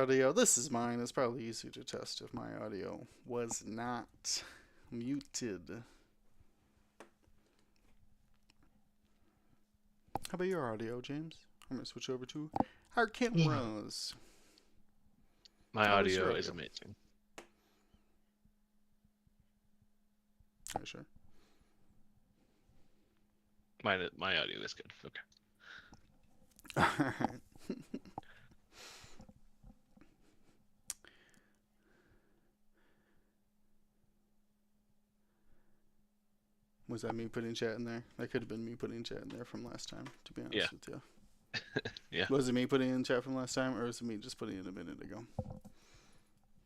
audio. This is mine. It's probably easier to test if my audio was not muted. How about your audio, James? I'm going to switch over to our cameras. My How was your audio is audio? amazing. Are you sure? My audio is good. Okay. Alright. Was that me putting chat in there? That could have been me putting chat in there from last time, to be Yeah. honest with you. Yeah. Was it me putting in chat from last time, or was it me just putting it a minute ago?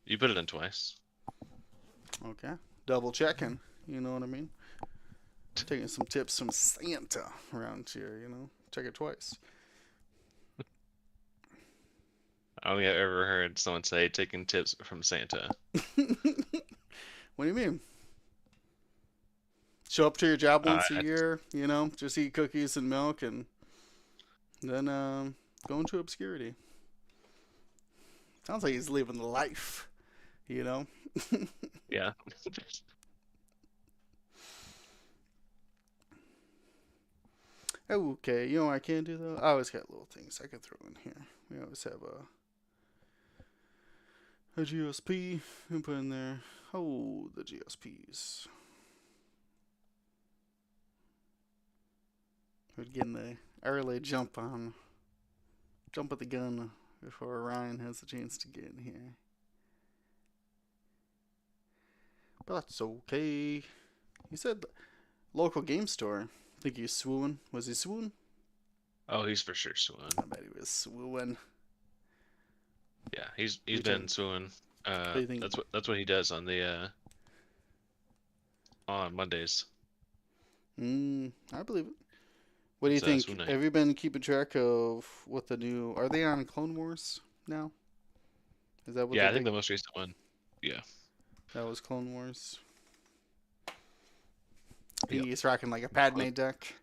You put it in twice. Okay. Double checking. You know what I mean? Taking some tips from Santa around here, you know? Check it twice. I don't think I've ever heard someone say taking tips from Santa. What do you mean? Show up to your job Uh, once a year, you know, just eat cookies and milk, and then go into obscurity. Sounds like he's living the life, you know? yeah. Okay, you know what I can do though? I always got little things I can throw in here. We always have a GSP and put in there. Oh, the GSPs. We're getting the early jump at the gun before Ryan has a chance to get in here. But that's okay. He said local game store. I think he's swooning. Was he swooning? Oh, he's for sure swooning. I bet he was swooning. Yeah, he's Which been swooning. What do you think? That's what he does on the on Mondays. I believe it. What do you It's think? swoon night. Have you been keeping track of what the new? Are they on Clone Wars now? Is that what? Yeah, I think the most recent one. Yeah. That was Clone Wars. Yep. He's rocking like a Padme deck.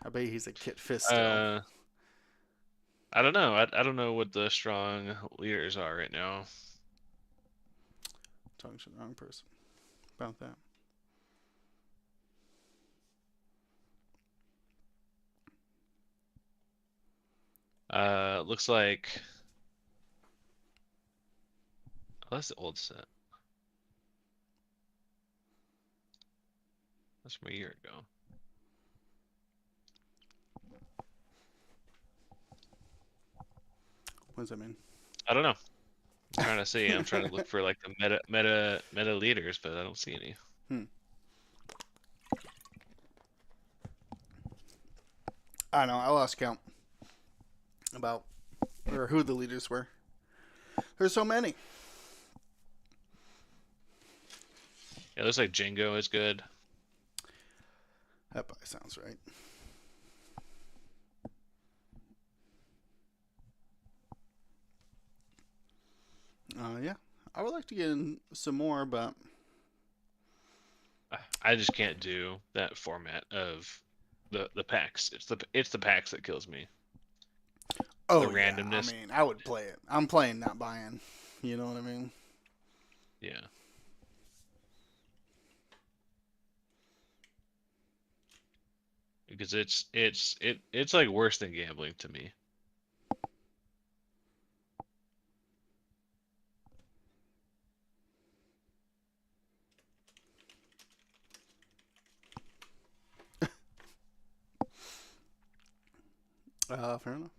I bet he's a Kit Fisto. I don't know. I don't know what the strong leaders are right now. Talking to the wrong person about that. Looks like that's the old set. That's from a year ago. What does that mean? I don't know. I'm trying to see. I'm trying to look for like the meta leaders, but I don't see any. I know. I lost count about or who the leaders were. There's so many. Yeah, it looks like Jingo is good. That probably sounds right. Yeah, I would like to get in some more, but I just can't do that format of the packs. It's the packs that kills me. oh The yeah, randomness. I mean, I would play it. I'm playing, not buying. You know what I mean? Yeah. Because it's like worse than gambling to me. Fair enough.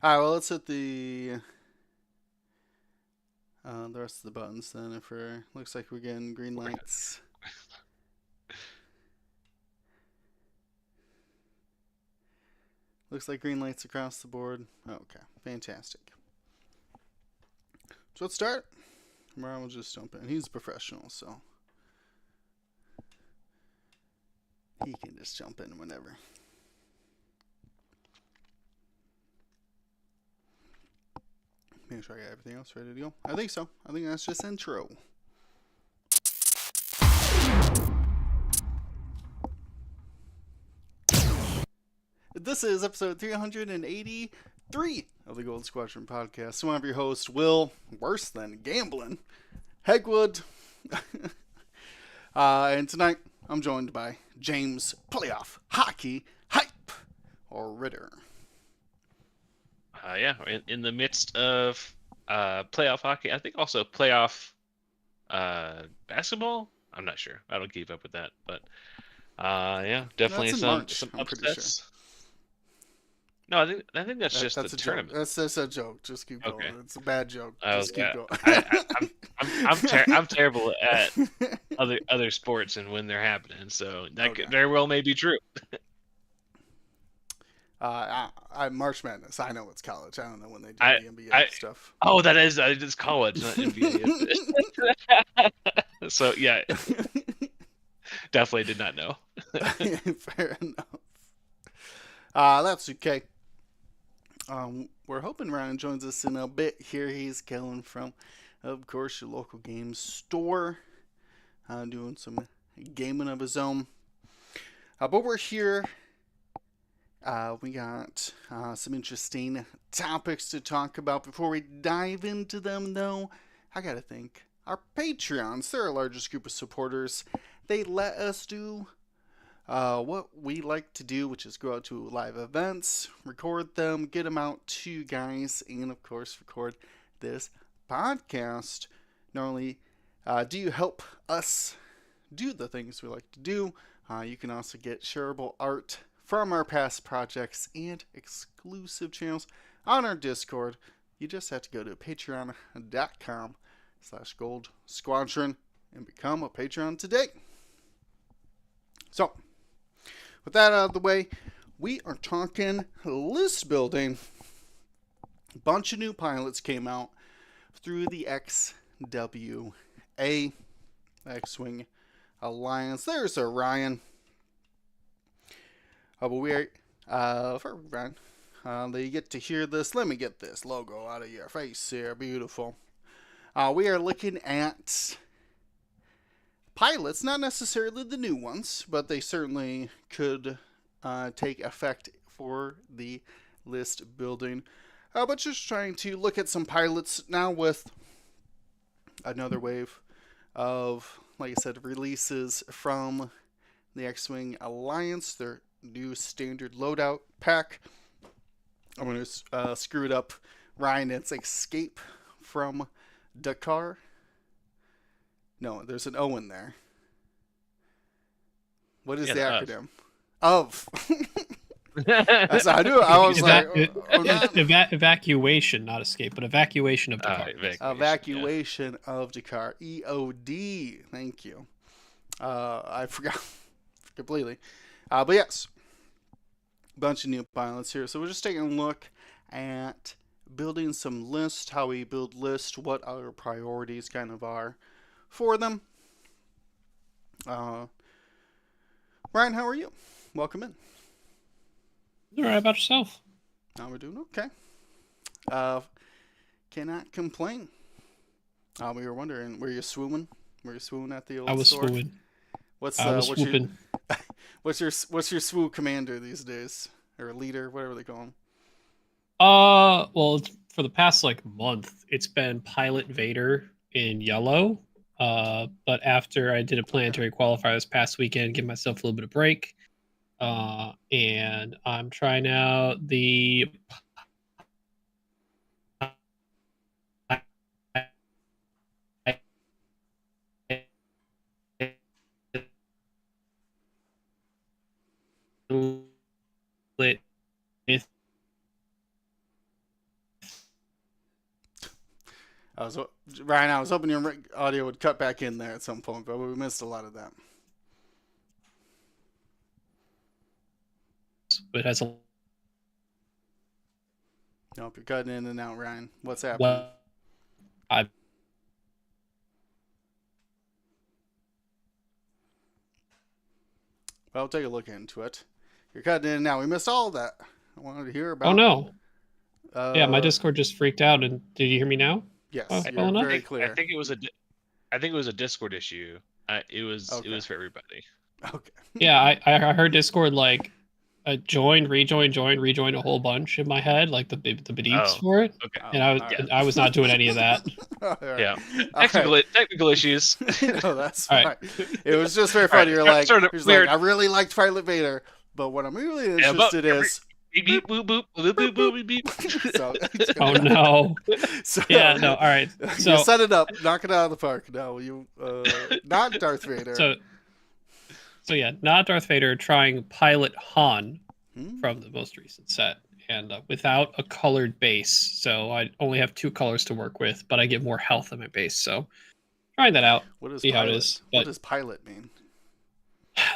All right, well, let's hit the rest of the buttons then. If we're looks like we're getting green lights. Looks like green lights across the board. Okay, fantastic. So let's start. Brian will just jump in. He's a professional, so he can just jump in whenever. Make sure I got everything else ready to go. I think so. I think that's just intro. This is episode 382 3 of the Gold Squadron podcast. So I'm your host, Will, worse than gambling, Hegwood. And tonight I'm joined by James Playoff Hockey Hype, or Ritter. Yeah, in the midst of playoff hockey, I think also playoff basketball. I'm not sure. I don't keep up with that, but yeah, definitely That's in March, some I'm pretty sure. upsets. No, I think that's just that's the a tournament. Joke. That's a joke. Just keep going. Okay. It's a bad joke. Oh, Just keep yeah. going. I'm terrible at other sports and when they're happening, so that very well may be true. March Madness. I know it's college. I don't know when they do the NBA stuff. Oh, that is college, not NBA. So yeah, definitely did not know. Fair enough. That's okay. We're hoping Ryan joins us in a bit here. He's going from, of course, your local game store, doing some gaming of his own. But we're here. We got some interesting topics to talk about. Before we dive into them, though, I gotta thank our Patreons. They're our largest group of supporters. They let us do what we like to do, which is go out to live events, record them, get them out to you guys, and of course record this podcast. Not only do you help us do the things we like to do, you can also get shareable art from our past projects and exclusive channels on our Discord. You just have to go to patreon.com/Gold Squadron and become a Patreon today. So, with that out of the way, we are talking list building. A bunch of new pilots came out through the XWA, X-Wing Alliance. There's a Ryan. But we are, for Ryan, they get to hear this. Let me get this logo out of your face here. Beautiful. We are looking at pilots, not necessarily the new ones, but they certainly could take effect for the list building. But just trying to look at some pilots now with another wave of, like I said, releases from the X-Wing Alliance. Their new standard loadout pack. I'm going to screw it up. Ryan, it's Escape from Dakar. No, there's an O in there. What is the acronym? Of. That's how I do it. I was evacuation, not escape, but evacuation of Dakar. Evacuation of Dakar. EOD. Thank you. I forgot completely. But yes, bunch of new pilots here. So we're just taking a look at building some lists, how we build lists, what our priorities kind of are for them. Ryan, how are you? Welcome in. All right, about yourself? Now we're doing okay. Cannot complain. We were wondering, were you swooming? Were you swooming at the old store? I was swooming. Swooping. What's your swoo commander these days, or leader, whatever they call him? Well, for the past month, it's been Pilot Vader in yellow. But after I did a planetary qualifier this past weekend, give myself a little bit of break. And I'm trying out the Ryan, I was hoping your audio would cut back in there at some point, but we missed a lot of that. It has a. Nope, you're cutting in and out, Ryan. What's happening? Well, take a look into it. You're cutting in and out. We missed all of that. I wanted to hear about. Oh no! Yeah, my Discord just freaked out. And did you hear me now? Yes, you're very clear. I think it was a Discord issue. It was for everybody. Okay. Yeah, I heard Discord joined, rejoined a whole bunch in my head, like the beeps Oh, for it, okay. and Alright. I was not doing any of that. Alright. Yeah. Alright. Technical issues. No, that's All fine. right. It was just very All right, funny. You're like, sort of he's weird. like, I really liked Pilot Vader, but what I'm really Yeah, but interested is. beep, beep, boop, boop, boop, boop, boop, beep. So, Oh no. so, Yeah. No. All right. you So set it up, knock it out of the park. No, you not Darth Vader. so yeah, not Darth Vader. Trying Pilot Han Hmm? from the most recent set, and without a colored base. So I only have 2 colors to work with, but I get more health in my base. So trying that out. What does See how it pilot? is. What But does pilot mean?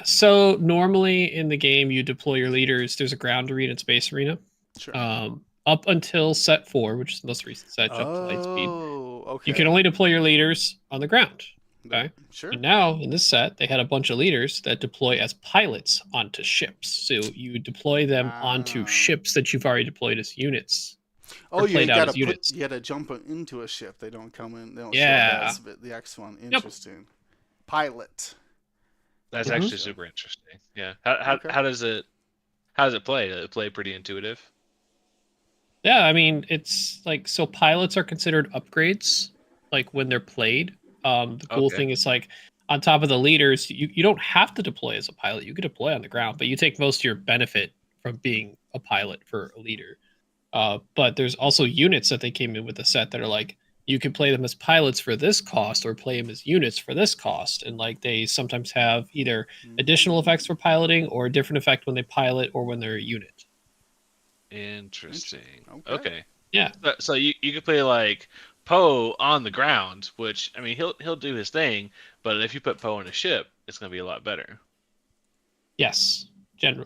so normally in the game, you deploy your leaders. There's a ground arena and space arena. Sure. Up until set 4, which is the most recent set, jump to light speed. Oh, okay. You can only deploy your leaders on the ground. Okay. Sure. But now in this set, they had a bunch of leaders that deploy as pilots onto ships. So you deploy them onto ships that you've already deployed as units. Oh, you played out gotta as units. you gotta jump into a ship. They don't come in. They don't Yeah. show up as the X one. Interesting. Pilot. That's Mhm. actually super interesting. Yeah. How Okay. how does it play? Does it play pretty intuitive? Yeah, I mean, it's like, so pilots are considered upgrades, like when they're played. The cool Okay. thing is, like, on top of the leaders, you don't have to deploy as a pilot. You could deploy on the ground, but you take most of your benefit from being a pilot for a leader. But there's also units that they came in with the set that are like, you can play them as pilots for this cost or play them as units for this cost. And like, they sometimes have either additional effects for piloting or a different effect when they pilot or when they're a unit. Interesting. Okay. Okay. Yeah. So you could play like Poe on the ground, which I mean he'll do his thing, but if you put Poe in a ship, it's gonna be a lot better. Yes.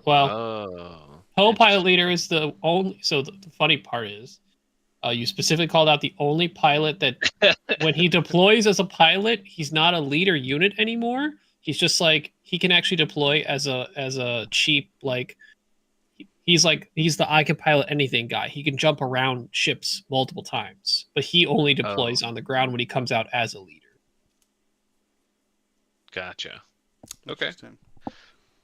Well, Oh. Poe pilot Interesting. leader is the only. So the funny part is, you specifically called out the only pilot that when he deploys as a pilot, he's not a leader unit anymore. He's just like, he can actually deploy as a cheap, like, he's the I can pilot anything guy. He can jump around ships multiple times, but he only deploys on the ground when he comes out as a leader. Gotcha. Okay. Interesting.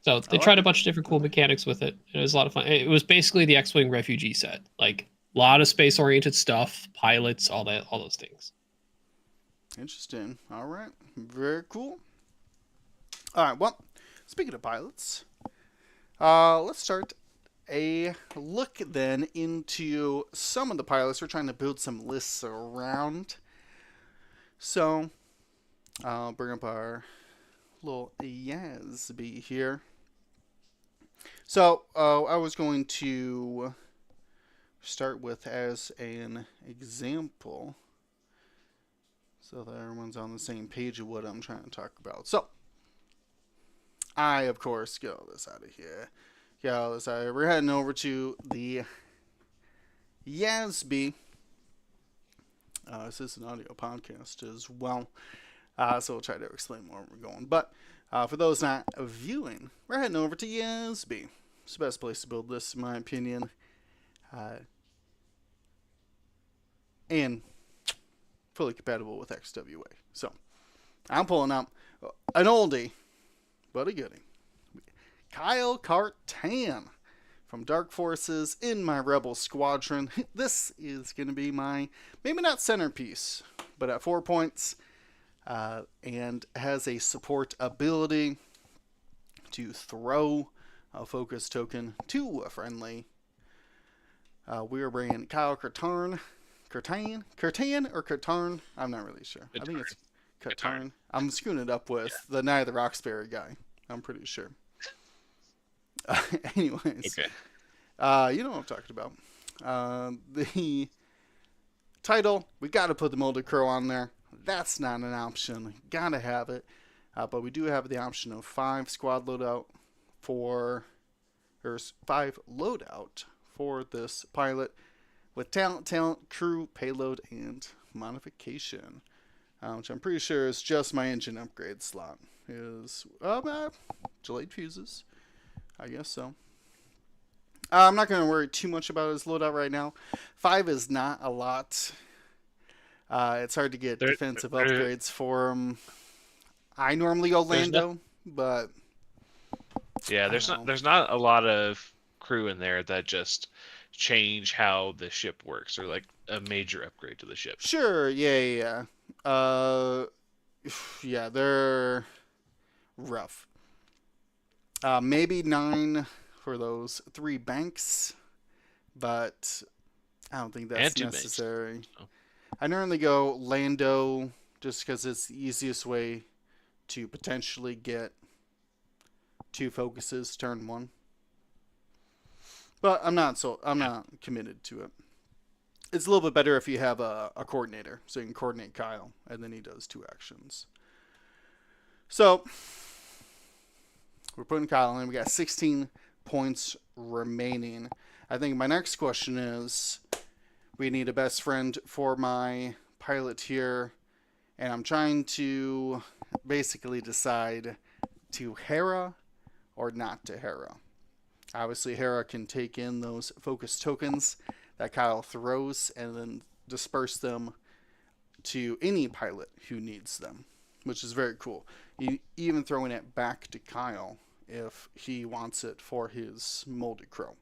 So they like tried a it. bunch of different cool mechanics with it. It was a lot of fun. It was basically the X-Wing refugee set, like a lot of space-oriented stuff, pilots, all those things. Interesting. All right. Very cool. All right. Well, speaking of pilots, let's start a look then into some of the pilots. We're trying to build some lists around. So, I'll bring up our little Yazby here. So, I was going to start with as an example so that everyone's on the same page of what I'm trying to talk about. So, I, of course, get all this out of here. We're heading over to the Yazby. This is an audio podcast as well, so we'll try to explain where we're going. But for those not viewing, we're heading over to Yazby. It's the best place to build this, in my opinion. And fully compatible with XWA. So, I'm pulling up an oldie, but a goodie. Kyle Kartan from Dark Forces in my Rebel Squadron. This is going to be my, maybe not centerpiece, but at 4 points, and has a support ability to throw a focus token to a friendly. We are bringing Kyle Kartan, or Kartarn? I'm not really sure. I think it's Kartarn. I'm screwing it up with the Night of the Roxbury guy. I'm pretty sure. Anyways, Okay. you know what I'm talking about. The title, we got to put the Molded Crow on there. That's not an option. Gotta have it. But we do have the option of 5 squad loadout or 5 loadout for this pilot with talent, crew, payload, and modification. Which I'm pretty sure is just my engine upgrade slot. Is delayed fuses. I guess so. I'm not going to worry too much about his loadout right now. 5 is not a lot. It's hard to get defensive upgrades for him. I normally go Lando, but yeah, there's not a lot of crew in there that just change how the ship works, or like a major upgrade to the ship. Sure, yeah. Yeah, they're rough. Maybe 9 for those 3 banks, but I don't think And that's 2 banks. necessary. So, I normally go Lando just because it's the easiest way to potentially get 2 focuses turn 1. But I'm yeah. not committed to it. It's a little bit better if you have a coordinator, so you can coordinate Kyle, and then he does 2 actions. So we're putting Kyle in. We got 16 points remaining. I think my next question is, we need a best friend for my pilot here, and I'm trying to basically decide to Hera or not to Hera. Obviously, Hera can take in those focus tokens that Kyle throws and then disperse them to any pilot who needs them, which is very cool. Even throwing it back to Kyle if he wants it for his molded crow.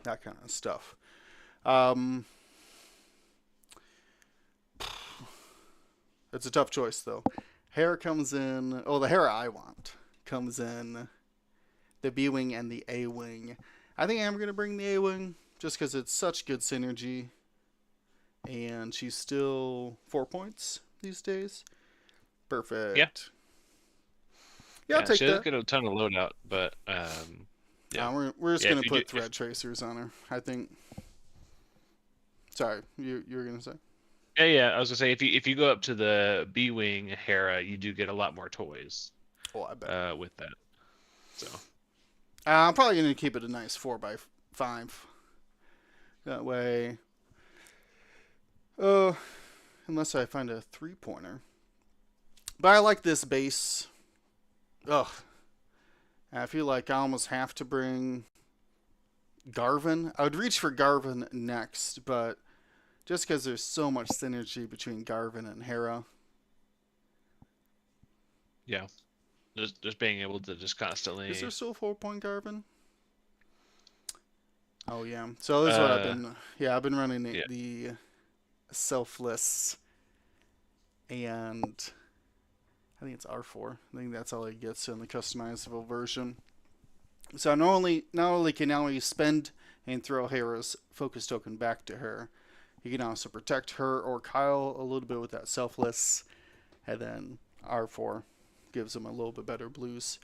That kind of stuff. Um, it's a tough choice, though. Hera comes in. Oh, the Hera I want comes in the B Wing and the A Wing. I think I'm going to bring the A Wing just because it's such good synergy. And she's still 4 points these days. Yeah. Perfect. Yeah, I'll Yeah. take She doesn't that. get a ton of loadout, but yeah. We're just Yeah. going If to you do, put thread tracers on her. I think. Sorry, you were going to say? yeah. I was gonna say if you go up to the B Wing Hera, you do get a lot more toys. Oh, I bet. With that. So. I'm probably going to keep it a nice 4x5. That way. Uh, unless I find a 3-pointer. But I like this base. Ugh. I feel like I almost have to bring Garvin. I would reach for Garvin next, but just because there's so much synergy between Garvin and Hera. Yeah. Just being able to just Is constantly. there still a 4-point Garvin? Oh yeah. So this is what I've been. Yeah, I've been running Yeah. the selfless, and I think it's R4. I think that's all it gets in the customizable version. So not only can now you spend and throw Hera's focus token back to her, you can also protect her or Kyle a little bit with that selfless, and then R4 gives him a little bit better blues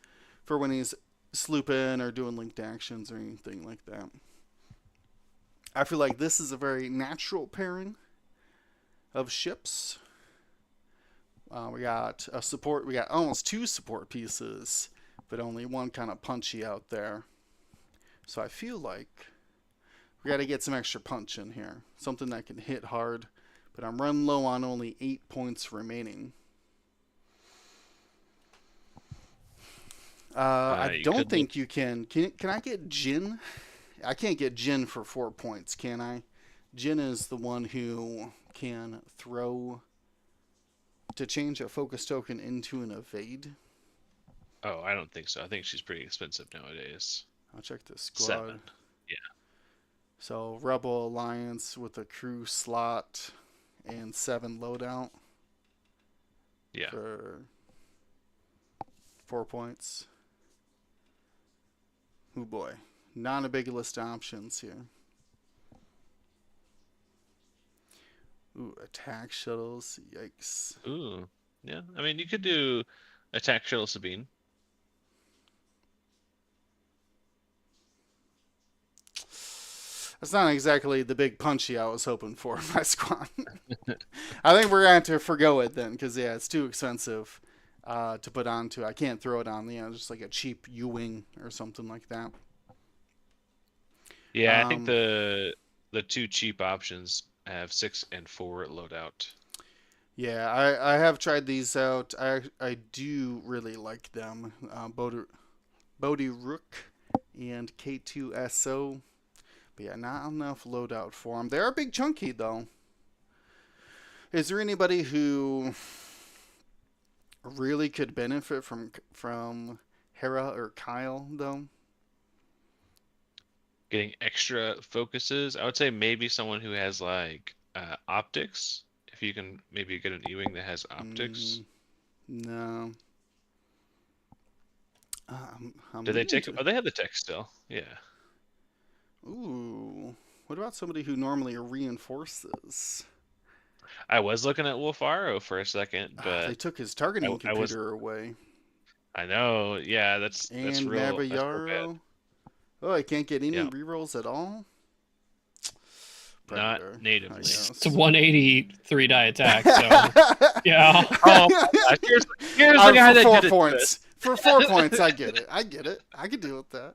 for when he's slooping or doing linked actions or anything like that. I feel like this is a very natural pairing of ships. We got a support. We got almost 2 support pieces, but only one kind of punchy out there. So I feel like we got to get some extra punch in here, something that can hit hard. But I'm running low on only 8 points remaining. I You don't could look. think you can. Can I get Jin? I can't get Jin for 4 points, can I? Jin is the one who can throw to change a focus token into an evade. Oh, I don't think so. I think she's pretty expensive nowadays. I'll check the squad. 7. Yeah. So Rebel Alliance with a crew slot and 7 loadout. Yeah. For 4 points. Oh boy. Not a big list of options here. Ooh, attack shuttles. Yikes. Ooh. Yeah. I mean, you could do attack shuttle Sabine. That's not exactly the big punchy I was hoping for in my squad. I think we're going to have to forgo it then, because, yeah, it's too expensive to put onto. I can't throw it on, just like a cheap U-Wing or something like that. Yeah, I think the 2 cheap options have 6 and 4 loadout. Yeah, I have tried these out. I do really like them. Bodhi Rook and K2SO. But yeah, not enough loadout for them. They are big chunky though. Is there anybody who really could benefit from Hera or Kyle though? getting extra focuses. I would say maybe someone who has like optics. If you can maybe get an E-wing that has optics. No. I'm Do they leaning take? to. Oh, they have the tech still. Yeah. Ooh. What about somebody who normally reinforces? I was looking at Wolfaro for a second, They but took his targeting I was. computer away. I know. Yeah, that's And real. That's real bad. Nabayaro. Oh, I can't get any Yeah. rerolls at all? Not Predator, I natively. It's guess. 183 die attack. So yeah. Oh, gosh. Here's the guy For that four did it to points. us. For 4 points, I get it. I get it. I can deal with that.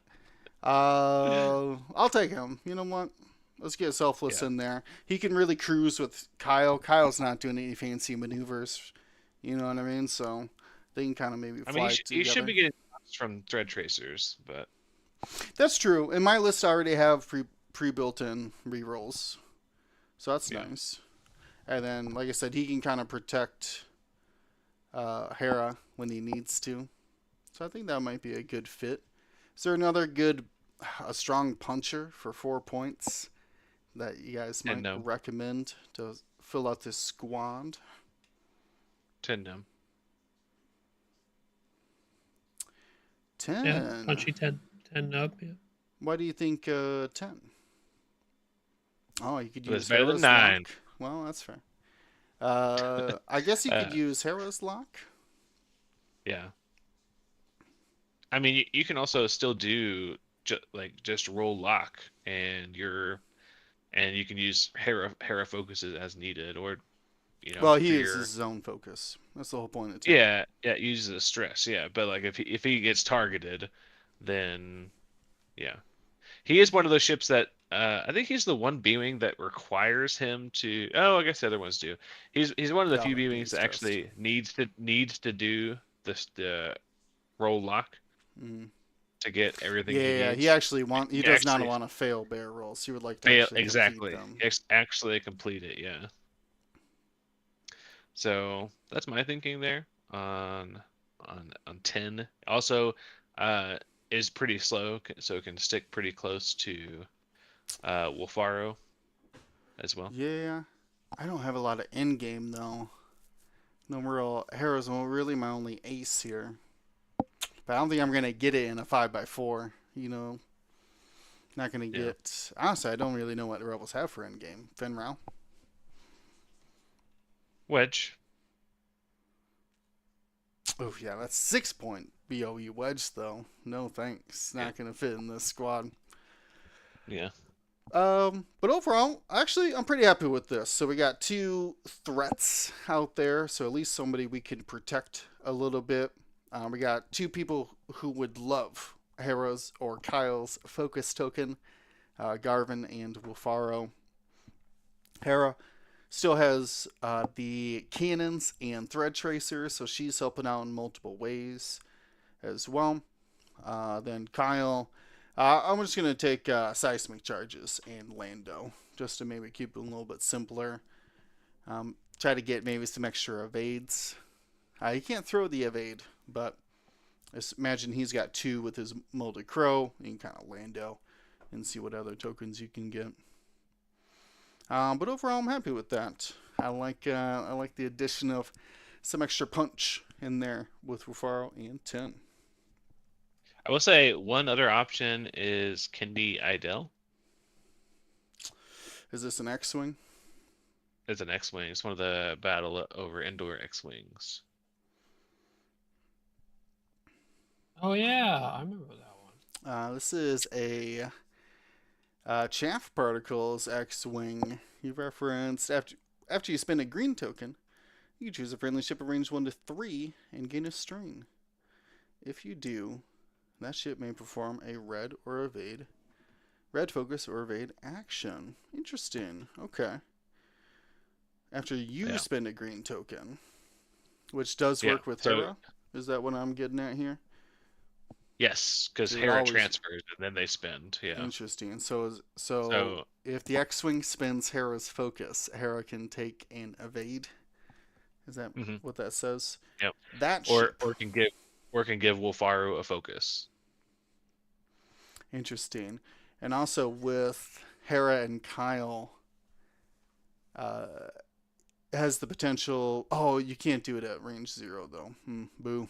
I'll take him. You know what? Let's get Selfless Yeah. in there. He can really cruise with Kyle. Kyle's not doing any fancy maneuvers. You know what I mean? So they can kind of maybe I mean, fly you should together. be getting shots from thread tracers, but That's true. In my list, I already have pre-built-in rerolls, so that's yeah. nice. And then, like I said, he can kind of protect Hera when he needs to. So I think that might be a good fit. Is there another a strong puncher for 4 points that you guys might No. recommend to fill out this squad? Tendum. 10. Yeah. Punchy 10 up. Yeah. Why do you think 10? Oh, you could But it's use better than Hera's 9. lock. Well, that's fair. I guess you could use Hera's lock. Yeah. I mean, you can also still do just roll lock, and you can use Hera focuses as needed, or Well, for he your uses his own focus. That's the whole point of 10. yeah it uses a stress, yeah. But like if he gets targeted, then yeah, he is one of those ships that I think he's the one B-wing that requires him to. Oh, I guess the other ones do. He's one of the Oh, few like B-wings gaze that trust. actually needs to do the roll lock Mm. to get everything he Yeah, he needs. actually he He does not actually want to fail bear rolls. He would like to fail actually complete exactly. them. Actually complete it, yeah. So that's my thinking there on 10. Also, uh, is pretty slow, so it can stick pretty close to Wolfaro as well. Yeah, I don't have a lot of end game though. No real Hera's really my only ace here. But I don't think I'm gonna get it in a 5x4. You know, not gonna Yeah. get. Honestly, I don't really know what the rebels have for end game. Finral. Wedge. Oh yeah, that's 6 point BOE wedge though. No thanks. Not gonna fit in this squad. Yeah. But overall, actually, I'm pretty happy with this. So we got 2 threats out there. So at least somebody we can protect a little bit. We got 2 people who would love Hera's or Kyle's focus token, Garvin and Wolfaro. Hera still has the cannons and thread tracers, so she's helping out in multiple ways as well. Then Kyle, I'm just going to take seismic charges and Lando, just to maybe keep it a little bit simpler. Try to get maybe some extra evades. You can't throw the evade, but just imagine he's got 2 with his molded crow. You can kind of Lando and see what other tokens you can get. But overall, I'm happy with that. I like the addition of some extra punch in there with Rufaro and 10. I will say one other option is Kendi Idel. Is this an X-wing? It's an X-wing. It's one of the battle over Endor X-wings. Oh yeah, I remember that one. This is a chaff particles X-wing. You referenced after you spend a green token, you can choose a friendly ship of range 1 to 3 and gain a strain. If you do, that ship may perform a red focus or evade action. Interesting. Okay. After you spend a green token, which does work with Hera. Is that what I'm getting at here? Yes, because Hera transfers and then they spend. Yeah. Interesting. So if the X-wing spends Hera's focus, Hera can take an evade. Is that what that says? Yep. That or can give Wolfaro a focus. Interesting. And also with Hera and Kyle, uh, has the potential. Oh, you can't do it at range 0 though. Boo.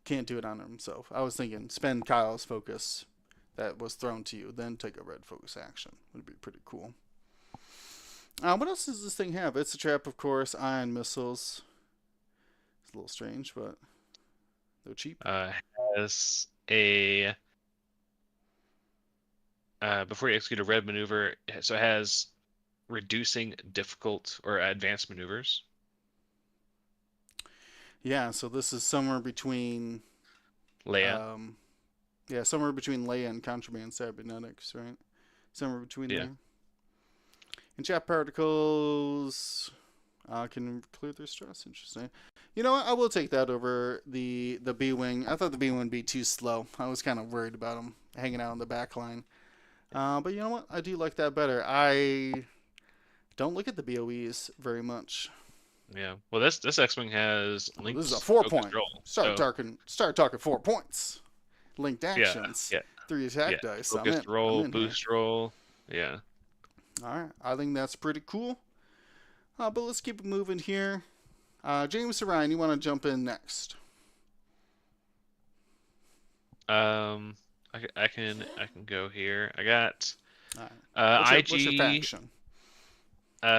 Can't do it on himself. I was thinking spend Kyle's focus that was thrown to you, then take a red focus action. Would be pretty cool. What else does this thing have? It's a trap, of course. Ion missiles. It's a little strange, but they're cheap. Has a before you execute a red maneuver, so it has reducing difficult or advanced maneuvers. Yeah, so this is somewhere between, Leia. yeah, somewhere between Leia and Contraband Cybernetics, right? Somewhere between Yeah. there. And chat particles can clear their stress. Interesting. You know what? I will take that over the B wing. I thought the B wing would be too slow. I was kind of worried about him hanging out in the back line. But you know what? I do like that better. I don't look at the BOEs very much. Yeah. Well, this X-wing has linked This is a 4-point. roll. Start talking 4 points. Linked actions. Yeah. 3 attack dice. Focused roll, boost roll. Yeah. All right. I think that's pretty cool. But let's keep it moving here. James or Ryan, you want to jump in next? I can go here. I got What's your IG faction?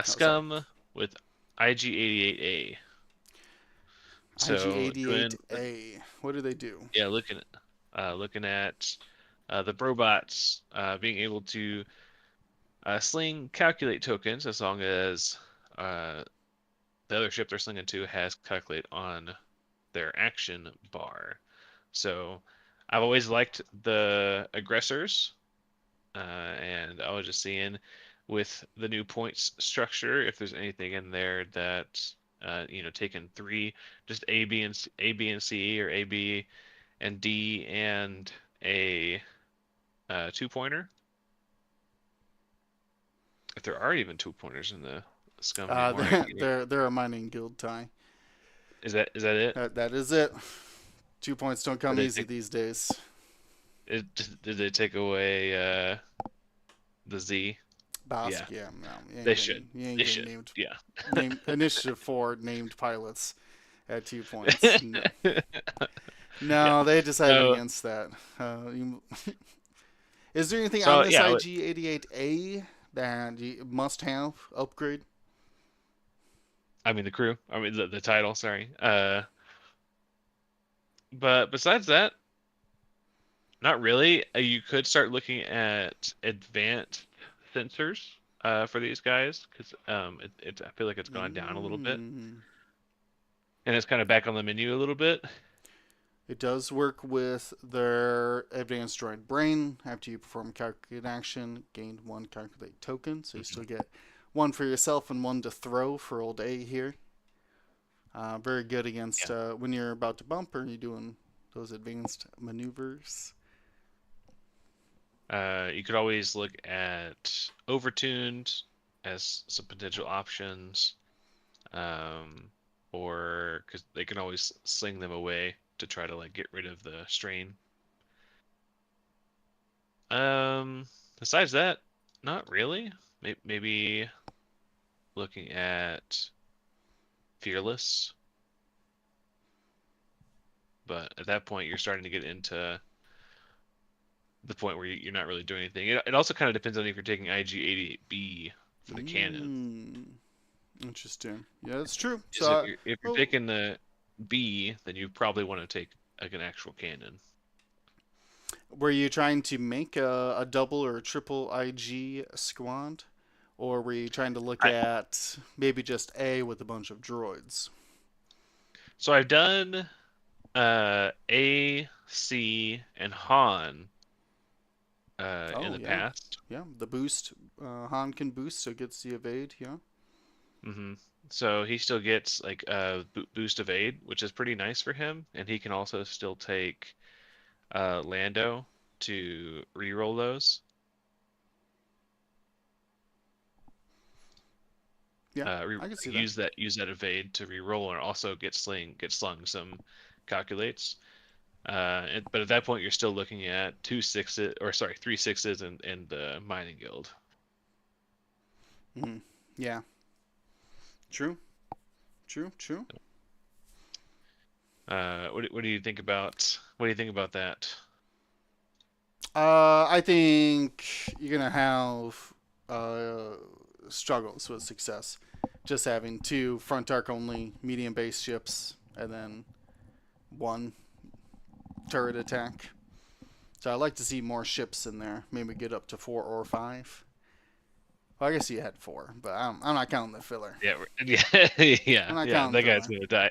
Scum with IG-88A. So IG-88A. What do they do? Yeah, looking at the robots being able to sling calculate tokens as long as the other ship they're slinging to has calculate on their action bar. So I've always liked the aggressors, and I was just seeing with the new points structure if there's anything in there that taking 3 just A, B, and C, or A, B, and D, and a 2-pointer. If there are even 2-pointers in the Scum anymore, they're a mining guild tie. Is that it? That is it. 2 points don't come easy these days. Did they take away the Z? Bosk, yeah. No, they should. They should. Named, yeah. Initiative 4 named pilots at 2 points. No, they decided against that. Is there anything on this IG-88A that you must have upgrade? I mean the crew. I mean the title. Sorry. But besides that, not really. You could start looking at advanced sensors for these guys because I feel like it's gone down a little bit, and it's kind of back on the menu a little bit. It does work with their advanced droid brain. After you perform a calculate action, gain 1 calculate token, so you still get 1 for yourself and 1 to throw for old A here. Very good against when you're about to bump or you're doing those advanced maneuvers. You could always look at overtuned as some potential options, or because they can always sling them away to try to get rid of the strain. Besides that, not really. Maybe looking at Fearless, but at that point you're starting to get into the point where you're not really doing anything. It also kind of depends on if you're taking IG-88B for the cannon. Interesting. Yeah, that's true. So if you're taking the B, then you probably want to take an actual cannon. Were you trying to make a double or a triple IG squad? Or were you trying to look at maybe just A with a bunch of droids? So I've done A, C, and Han in the past. Yeah, the boost. Han can boost, so gets the evade, yeah. Mm-hmm. So he still gets boost evade, which is pretty nice for him, and he can also still take Lando to reroll those. Yeah, I can see use that evade to reroll, and also get slung some calculates. But at that point, you're still looking at 3 sixes and the mining guild. Yeah. True. What do you think about that? I think you're gonna have struggles with success. Just having 2 front arc only medium base ships and then 1 turret attack. So I'd like to see more ships in there. Maybe get up to 4 or 5. Well, I guess you had 4, but I'm not counting the filler. Yeah, I'm not yeah. counting That guy's filler. gonna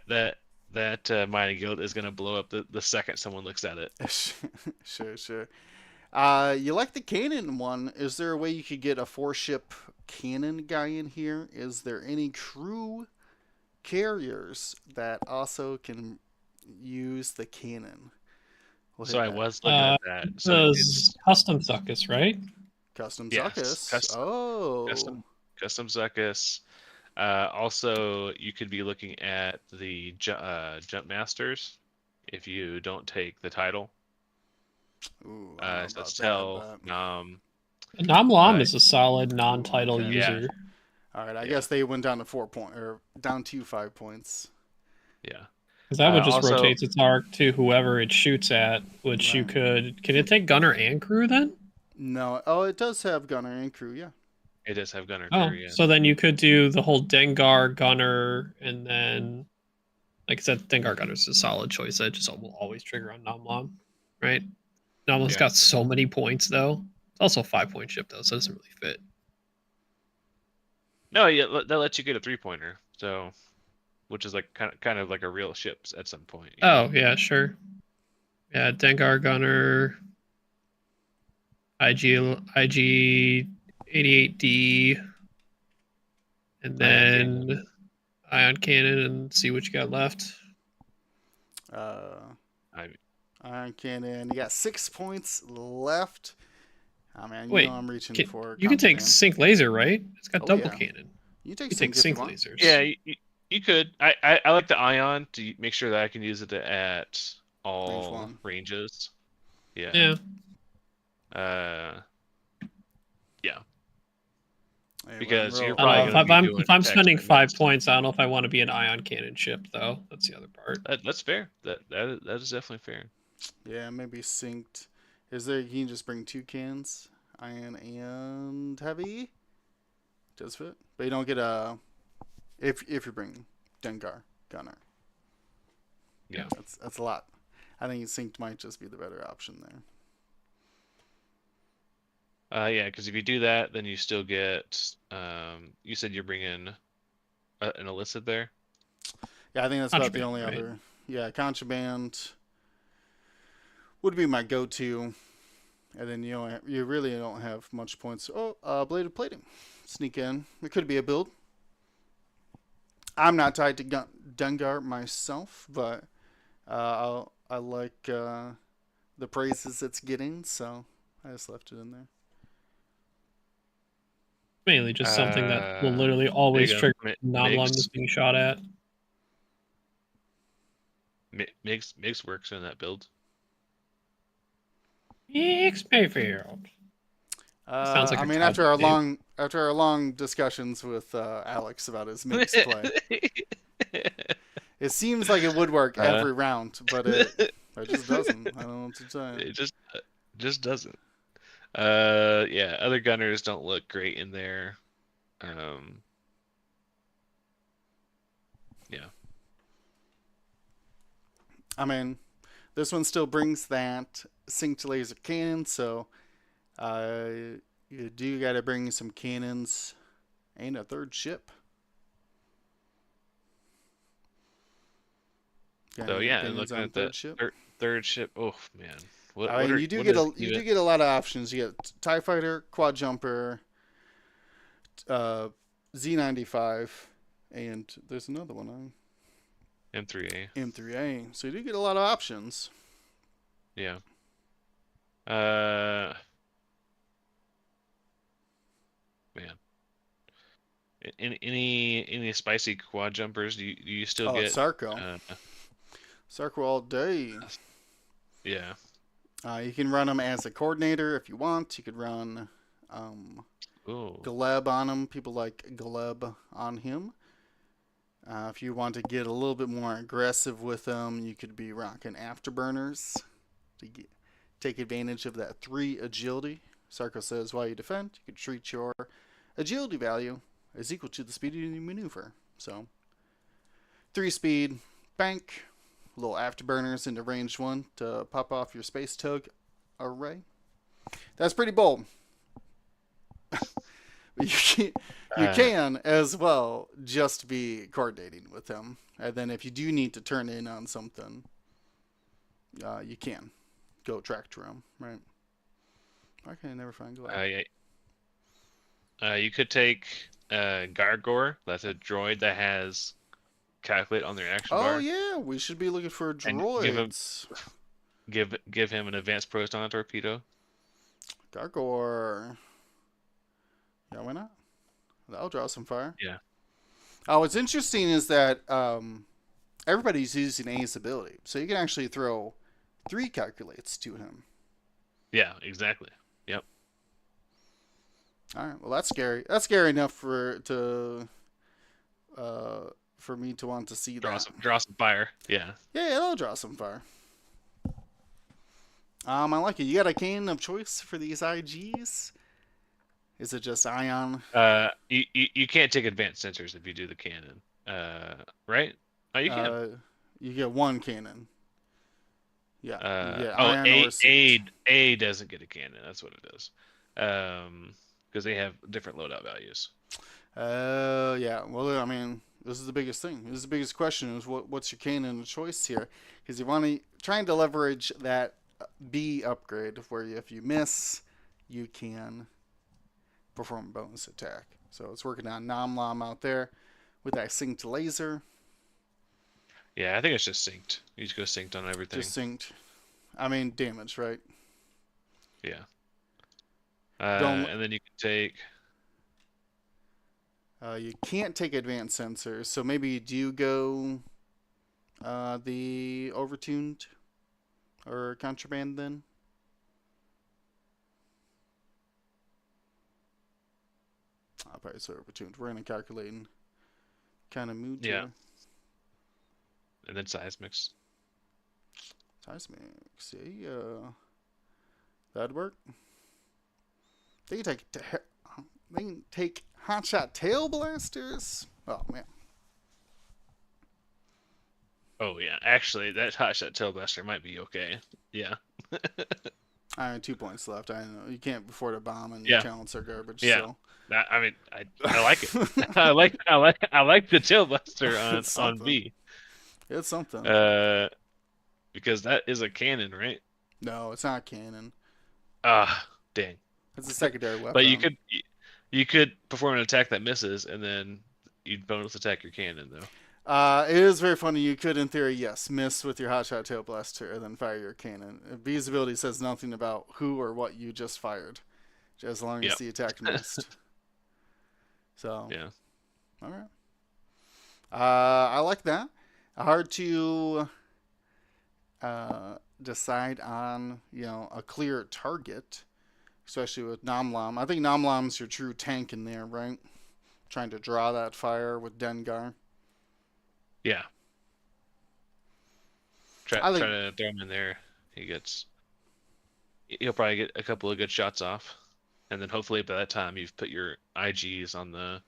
die. That mining guild is gonna blow up the second someone looks at it. Sure. You like the cannon one. Is there a way you could get a 4-ship cannon guy in here? Is there any crew carriers that also can use the cannon? We'll So hit I that. was looking at that. So Does it's custom Zuckus, right? Custom yes, Zuckus. Oh. custom Zuckus. Also, you could be looking at the jump masters if you don't take the title. Ooh, I don't know So about Tell, that, but Nam Lam uh, is a solid non-title okay. user. yeah, all right. I yeah, guess they went down to 4 or down to 5 points. yeah. Because that would just Also, rotate its arc to whoever it shoots at, which you Right. could. Can it take gunner and crew then? No. Oh, it does have gunner and crew. Yeah. it does have Gunner Oh, Crew, yeah. so then you could do the whole Dengar gunner, and then, like I said, Dengar gunner is a solid choice. That just will always trigger on Nam Lam, right? Nam Lam's Yeah. got so many points though. It's also a 5-point ship though, so it doesn't really fit. No, yeah, that lets you get a 3-pointer. So, which is like kind of like a real ship at some point. You know? Oh yeah, sure. Yeah, Dengar gunner, IG 88D, and Ion Cannon. then ion cannon, and see what you got left. Uh, I Iron Cannon. You got 6 points left. Oh man, you know Wait, I'm reaching can, for you can take contraband. sync laser, right? It's got Oh double yeah, cannon. you take You take sync if you sync want. lasers. Yeah, you could. I like the ion to make sure that I can use it at Range all 1. ranges. Yeah. Yeah. Uh, yeah. Hey, Because you're I don't probably know going to be doing if I'm attacks spending by 5 mist. points. I don't know if I want to be an ion cannon ship though. That's the other part. That's fair. That is definitely fair. Yeah, maybe synced. Is there? You can just bring 2 cans, iron and heavy. Does fit, but you don't get a. If you bring Dengar Gunner, Yeah. that's a lot. I think synced might just be the better option there. Yeah, because if you do that, then you still get. You said you're bringing an illicit there. Yeah, I think that's about the Contraband, only right? other. Yeah, contraband would be my go-to, and then you really don't have much points. Oh, bladed plating, sneak in. It could be a build. I'm not tied to Dengar myself, but I like the praises it's getting, so I just left it in there. Mainly just something that will literally There always you go. trigger Nam Lam is being shot at. Migs works in that build. X Mayfield. Sounds like I a mean, cowboy name. after our long discussions with Alex about his mixed play, it seems like it would work every round, but it just doesn't. I don't know what to tell you. It just doesn't. Yeah, other gunners don't look great in there. Yeah. I mean, this one still brings that synced laser cannon, so you do got to bring some cannons and a 3rd ship. Got So any yeah, and opinions looking on at that 3rd ship? third ship. Oh man, I mean, you do get a lot of options. You get TIE Fighter, Quad Jumper, Z95, and there's another one on M3A. M3A. So you do get a lot of options. Yeah. Man. Any spicy quad jumpers? Do you still get? Sarko. Circle all day. Yeah. You can run him as a coordinator if you want. You could run Ooh. Galeb on him. People like Galeb on him. If you want to get a little bit more aggressive with him, you could be rocking Afterburners to take advantage of that 3 agility. Sarko says while you defend, you can treat your agility value as equal to the speed you maneuver. So 3 speed, bank, little Afterburners into range 1 to pop off your Space Tug array. That's pretty bold. You can as well just be coordinating with him. And then if you do need to turn in on something, you can go tractor him, right? Why can I never find Glad? You could take Gargor. That's a droid that has calculate on their action bar. Oh yeah, we should be looking for And droids. give him an advanced proton torpedo. Gargor. Yeah, why not? That'll draw some fire. Yeah. What's interesting is that everybody's using A's ability, so you can actually throw 3 calculates to him. Yeah, exactly. Yep. All right. Well, that's scary. That's scary enough for me to want to see that. Draw some fire. Yeah. Yeah, that'll draw some fire. I like it. You got a cannon of choice for these IGs? Is it just ion? You can't take advanced sensors if you do the cannon. Right? Oh, you can. You get 1 cannon. Yeah. You get ion or seed. A doesn't get a cannon. That's what it is. Because they have different loadout values. Yeah. Well, I mean, this is the biggest thing. This is the biggest question: is what's your cannon of choice here? Because you want to trying to leverage that B upgrade, where if you miss, you can perform a bonus attack. So it's working on Nomlam out there with that synced laser. Yeah, I think it's just synced. You just go synced on everything. Just synced. I mean, damage, right? Yeah. And then you can take. You can't take advanced sensors, so maybe you do go the overtuned or contraband then. I'll probably say overtuned. We're in a calculating kind of mood here. And then seismics. Seismics, yeah. That'd work. They can take hotshot tail blasters. Oh man. Oh yeah, actually, that hotshot tail blaster might be okay. Yeah. I have 2 points left. I know you can't afford a bomb, and Yeah. talents are garbage. Yeah. So. I mean, I like it. I like the tail blaster on B. It's something. Because that is a cannon, right? No, it's not cannon. Dang. It's a secondary weapon. But you could perform an attack that misses, and then you'd bonus attack your cannon, though. It is very funny. You could, in theory, yes, miss with your hotshot tail blaster and then fire your cannon. B's ability says nothing about who or what you just fired, as long as the attack missed. So yeah. All right. I like that. Hard to decide on a clear target, especially with Nomlam. I think Nomlam's your true tank in there, right? Trying to draw that fire with Dengar. Yeah. Try to throw him in there. He'll probably get a couple of good shots off, and then hopefully by that time you've put your IGs on the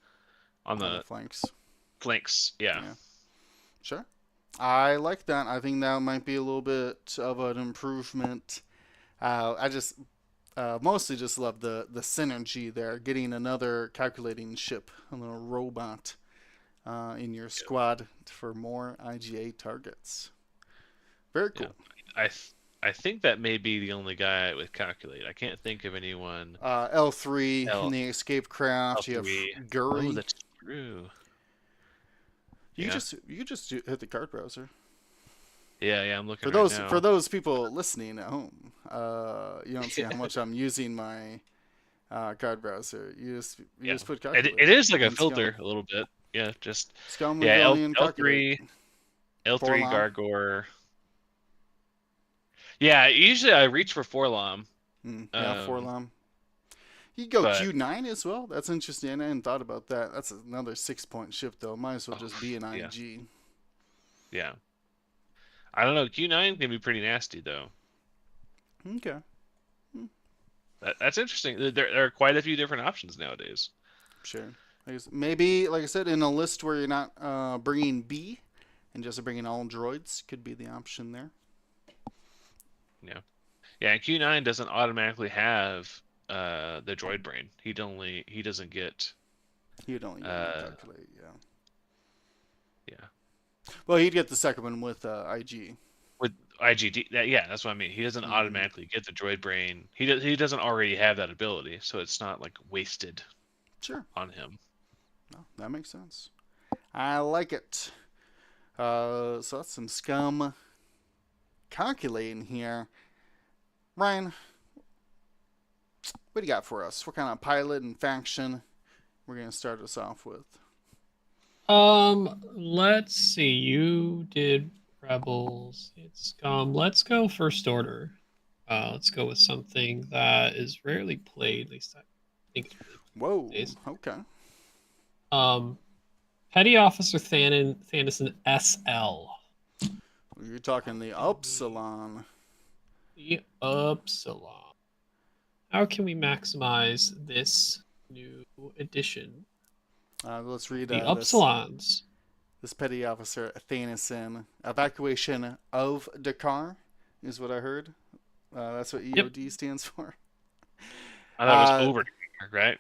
flanks. Flanks, yeah. Sure. I like that. I think that might be a little bit of an improvement. I just mostly just love the synergy there, getting another calculating ship, a little robot in your squad for more IGA targets. Very cool. Yeah. I think that may be the only guy with calculate. I can't think of anyone. L3 in the escape craft. L3. You have Guri. Oh, that's true. You could just hit the card browser. Yeah, I'm looking now. now. For those people listening at home, you don't see how much I'm using my card browser. You just put calculate. It is like a filter a little bit. Yeah, just Scum, L3 Gargor, Yeah, usually I reach for Forlom. Yeah, Um, Forlom. You could go but Q9 as well. That's interesting. I hadn't thought about that. That's another 6-point ship, though. Might as well oh, just be an yeah, IG. yeah. I don't know. Q9 can be pretty nasty though. Okay, That's interesting. There are quite a few different options nowadays. sure. I guess maybe, like I said, in a list where you're not bringing B and just bringing all droids could be the option there. Yeah, yeah. And Q9 doesn't automatically have the droid brain. He doesn't get He'd only get one uh calculate, yeah. yeah. Well, he'd get the second one with IG. With IGD, yeah, that's what I mean. He doesn't Mm-hmm. automatically get the droid brain. He doesn't already have that ability, so it's not like wasted Sure. on him. No, that makes sense. I like it. So that's some scum calculating here. Ryan, what do you got for us? What kind of pilot and faction we're going to start us off with? Let's see. You did Rebels. It's Scum. Let's go First Order. Let's go with something that is rarely played. At least I think it's really played Whoa, these days. okay. Um, Petty Officer Thanison SL. You're talking the Can we Upsilon. the Upsilon? How can we maximize this new addition? Let's read The this. Upsilons. This petty officer Thanison. Evacuation of Dakar is what I heard. That's what Yep. EOD stands for. I thought it was Uh, over, right?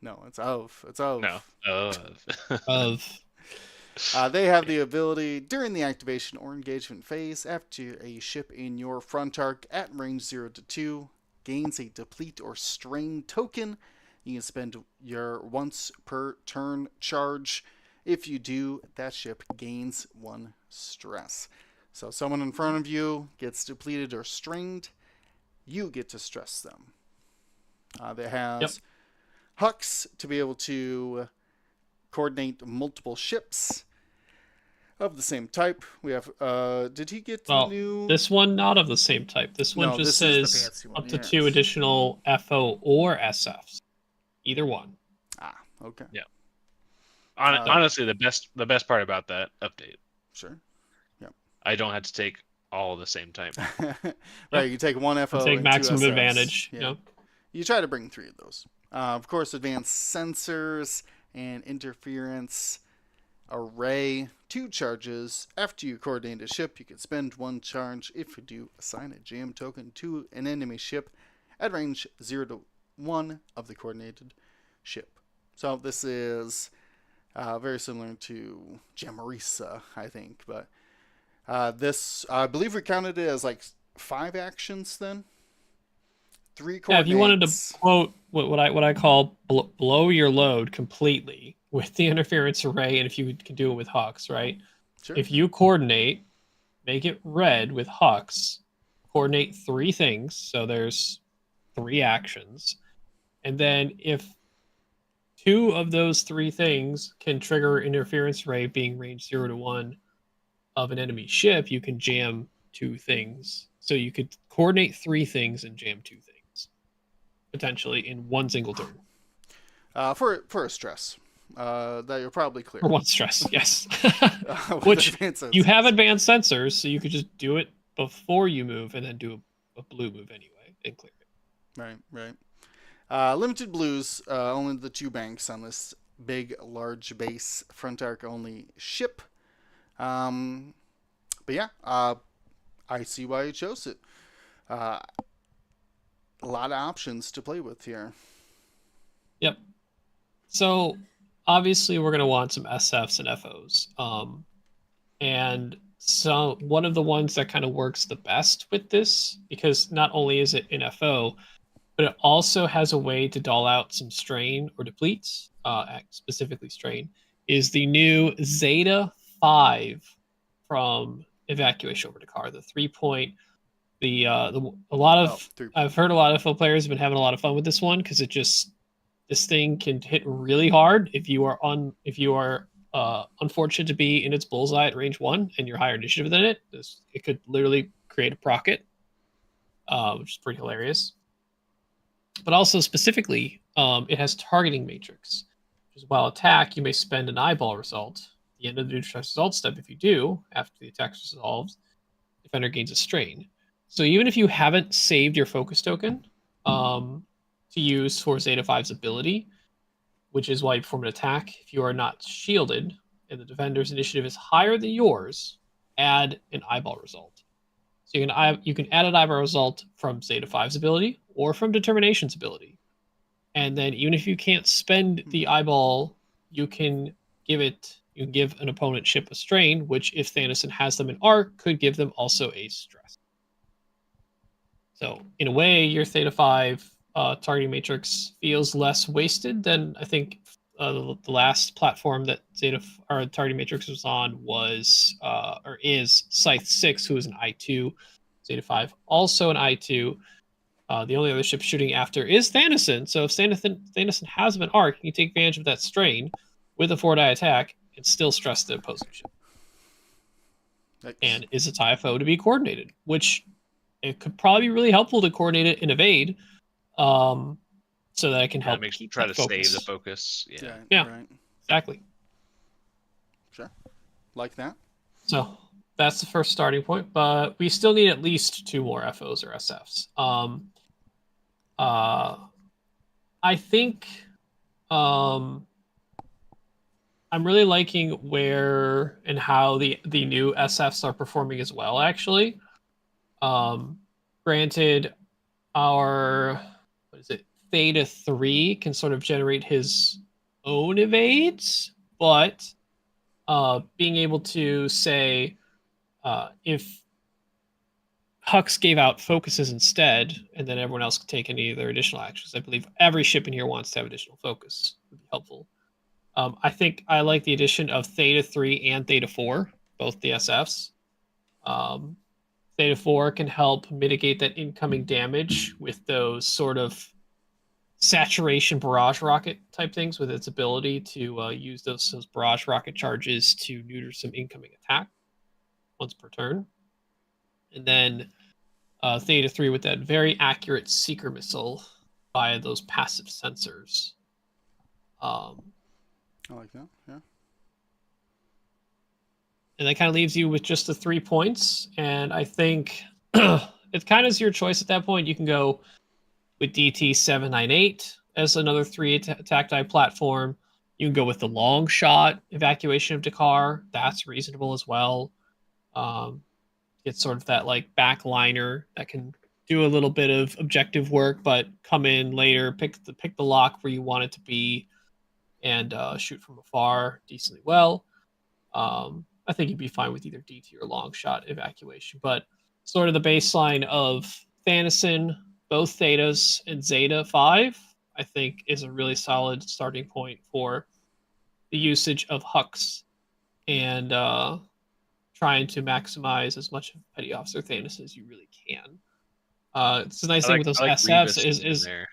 no, it's of. It's No. of. Of They have Okay. the ability during the activation or engagement phase after a ship in your front arc at range 0 to 2 gains a deplete or strain token. You can spend your once per turn charge. If you do, that ship gains 1 stress. So someone in front of you gets depleted or strained, you get to stress them. That yep. has Hux to be able to coordinate multiple ships of the same type. We have. Did he get the Well, new? this one not of the same type. This one No, just this is the says fancy one. up to 2 Yes. additional FO or SFs. Either one. Ah, okay. Yeah. Uh, Honestly, the best part about that update, sure. Yep. I don't have to take all the same type. Right. Yep. You take one And FO take and two maximum SFs. advantage. Yeah. You try to bring 3 of those. Of course, advanced sensors and interference array. 2 charges. After you coordinate a ship, you can spend 1 charge. If you do, assign a jam token to an enemy ship at range 0 to 1 of the coordinated ship. So this is very similar to Jamarisa, I think. But this, I believe we counted it as like 5 actions then. 3 Yeah, if you wanted to coordinates. quote what I call blow your load completely with the interference array, and if you can do it with Hux, right? Sure. If you coordinate, make it red with Hux, coordinate 3 things, so there's 3 actions, and then if 2 of those 3 things can trigger interference array being range 0 to 1 of an enemy ship, you can jam 2 things. So you could coordinate 3 things and jam 2 things potentially in one single turn. For a stress. That you'll probably clear. For one stress, yes. With Which advanced you have sensors. advanced sensors, so you could just do it before you move and then do a blue move anyway and clear it. Right, right. Limited blues, only the 2 banks on this big, large base front arc only ship. Um, but yeah, I see why you chose it. Uh, a lot of options to play with here. Yep. So obviously we're gonna want some SFs and FOs. And so one of the ones that kind of works the best with this, because not only is it an FO, but it also has a way to doll out some strain or depletes, specifically strain, is the new Zeta 5 from Evacuation Over Dakar, the 3 point. A lot Oh, of 3 I've point. heard a lot of FO players have been having a lot of fun with this one because it just this thing can hit really hard if you are unfortunate to be in its bullseye at range 1 and you're higher initiative than it. It could literally create a procket. which is pretty hilarious. But also specifically, it has targeting matrix, which is while attack, you may spend an eyeball result. At the end of the neutralize result step, if you do, after the attack is resolved, defender gains a strain. So even if you haven't saved your focus token to use for Zeta 5's ability, which is why you perform an attack, if you are not shielded and the defender's initiative is higher than yours, add an eyeball result. So you can add an eyeball result from Zeta 5's ability or from Determination's ability. And then even if you can't spend the eyeball, you can give an opponent ship a strain, which if Thanison has them in arc, could give them also a stress. So in a way, your Theta 5 targeting matrix feels less wasted than I think the last platform that Zeta or targeting matrix was on was or is Scythe 6, who is an I2. Zeta 5 also an I2. The only other ship shooting after is Thanison. So if Thanison has an arc, you can take advantage of that strain with a 4-die attack and still stress the opposing ship. Nice. And is a TIFO to be coordinated, which it could probably be really helpful to coordinate it in evade, so that it can help try to focus. save the focus. Yeah. Right. Exactly. Sure. Like that. So that's the first starting point, but we still need at least 2 more FOs or SFs. I think I'm really liking where and how the new SFs are performing as well, actually. Granted, our Theta 3 can sort of generate his own evades, but being able to say if Hux gave out focuses instead, and then everyone else could take any of their additional actions. I believe every ship in here wants to have additional focus. Would be helpful. I think I like the addition of Theta 3 and Theta 4, both the SFs. Theta 4 can help mitigate that incoming damage with those sort of saturation barrage rocket type things with its ability to use those barrage rocket charges to neuter some incoming attack once per turn. And then Theta 3 with that very accurate seeker missile via those passive sensors. I like that, yeah. And that kind of leaves you with just the 3 points. And I think it kind of is your choice at that point. You can go with DT 798 as another 3 attack die platform. You can go with the long shot evacuation of Dakar. That's reasonable as well. It's sort of that like backliner that can do a little bit of objective work, but come in later, pick the lock where you want it to be, and shoot from afar decently well. I think you'd be fine with either DT or long shot evacuation, but sort of the baseline of Thanison, both Thetas and Zeta 5, I think is a really solid starting point for the usage of Hux and trying to maximize as much of Petty Officer Thanos as you really can. It's a nice thing with those SFs is there.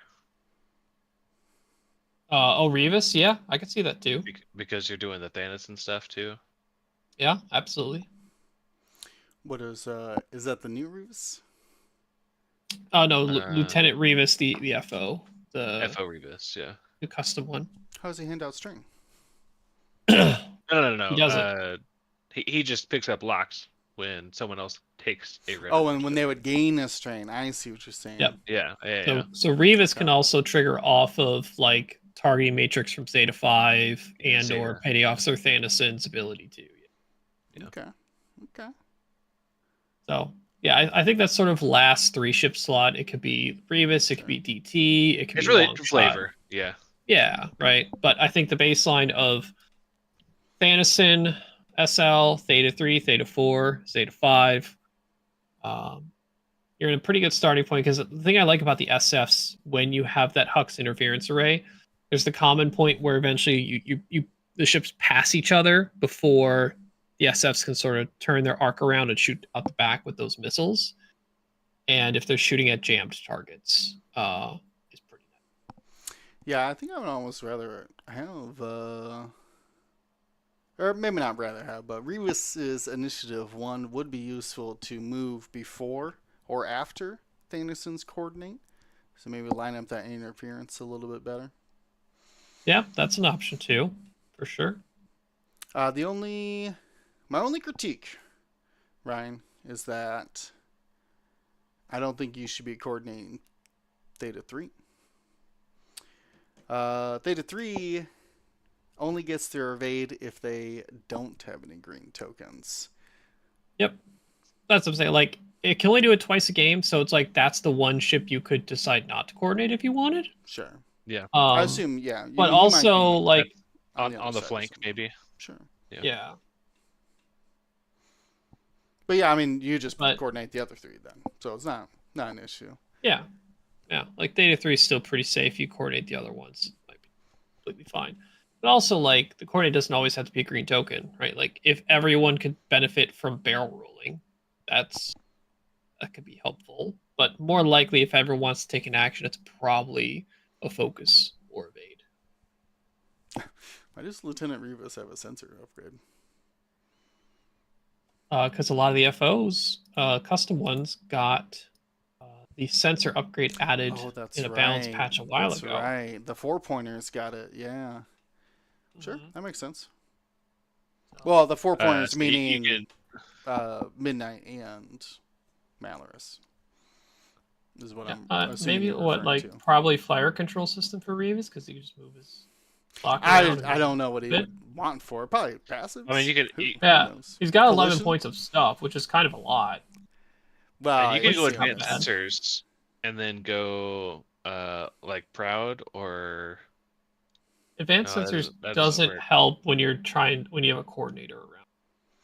Revis, yeah, I could see that too. Because you're doing the Thanos and stuff too. Yeah, absolutely. What is that the new Revis? Oh no, Lieutenant Revis, the FO, the FO Revis, yeah, the custom one. How does he hand out string? No. He doesn't. He just picks up locks when someone else takes a red. Oh, and when they would gain a strain. I see what you're saying. Yep. Yeah. So Revis can also trigger off of like targeting matrix from Zeta 5 and Zeta. or Petty Officer Thanoson's ability to. Yeah. Okay. So yeah, I think that's sort of last 3 ship slot. It could be Revis, it could be DT, it could be really long flavor. Shot. Yeah. Yeah, right. But I think the baseline of Thanison, SL, Theta 3, Theta 4, Zeta 5, you're in a pretty good starting point, because the thing I like about the SFs, when you have that Hux interference array, there's the common point where eventually you the ships pass each other before the SFs can sort of turn their arc around and shoot out the back with those missiles. And if they're shooting at jammed targets, it's pretty nice. Yeah, I think I would almost rather have, or maybe not rather have, but Revis's initiative 1 would be useful to move before or after Thanoson's coordinate. So maybe line up that interference a little bit better. Yeah, that's an option too, for sure. My only critique, Ryan, is that I don't think you should be coordinating Theta 3. Theta 3 only gets their evade if they don't have any green tokens. Yep. That's what I'm saying. Like, it can only do it twice a game, so it's like that's the one ship you could decide not to coordinate if you wanted. Sure. Yeah. I assume, yeah. But also, like, on the flank, maybe. Sure. Yeah. But yeah, I mean, you just coordinate the other 3 then, so it's not an issue. Yeah. Like Theta 3 is still pretty safe. You coordinate the other ones, it might be completely fine. But also, like, the coordinate doesn't always have to be a green token, right? Like, if everyone could benefit from barrel rolling, that could be helpful. But more likely, if everyone wants to take an action, it's probably a focus or evade. Why does Lieutenant Rivas have a sensor upgrade? Because a lot of the FOs, custom ones, got the sensor upgrade added in a balance patch a while ago. That's right. The 4-pointers got it. Yeah. Sure, that makes sense. Well, the 4-pointers meaning Midnight and Malorus is what I'm assuming. Maybe probably flyer control system for Rivas, because he can just move his block around. I don't know what he would want for. Probably passive. I mean, you could. He's got 11 points of stuff, which is kind of a lot. Well, you can go advanced sensors and then go like Proud or. Advanced sensors doesn't help when you have a coordinator around.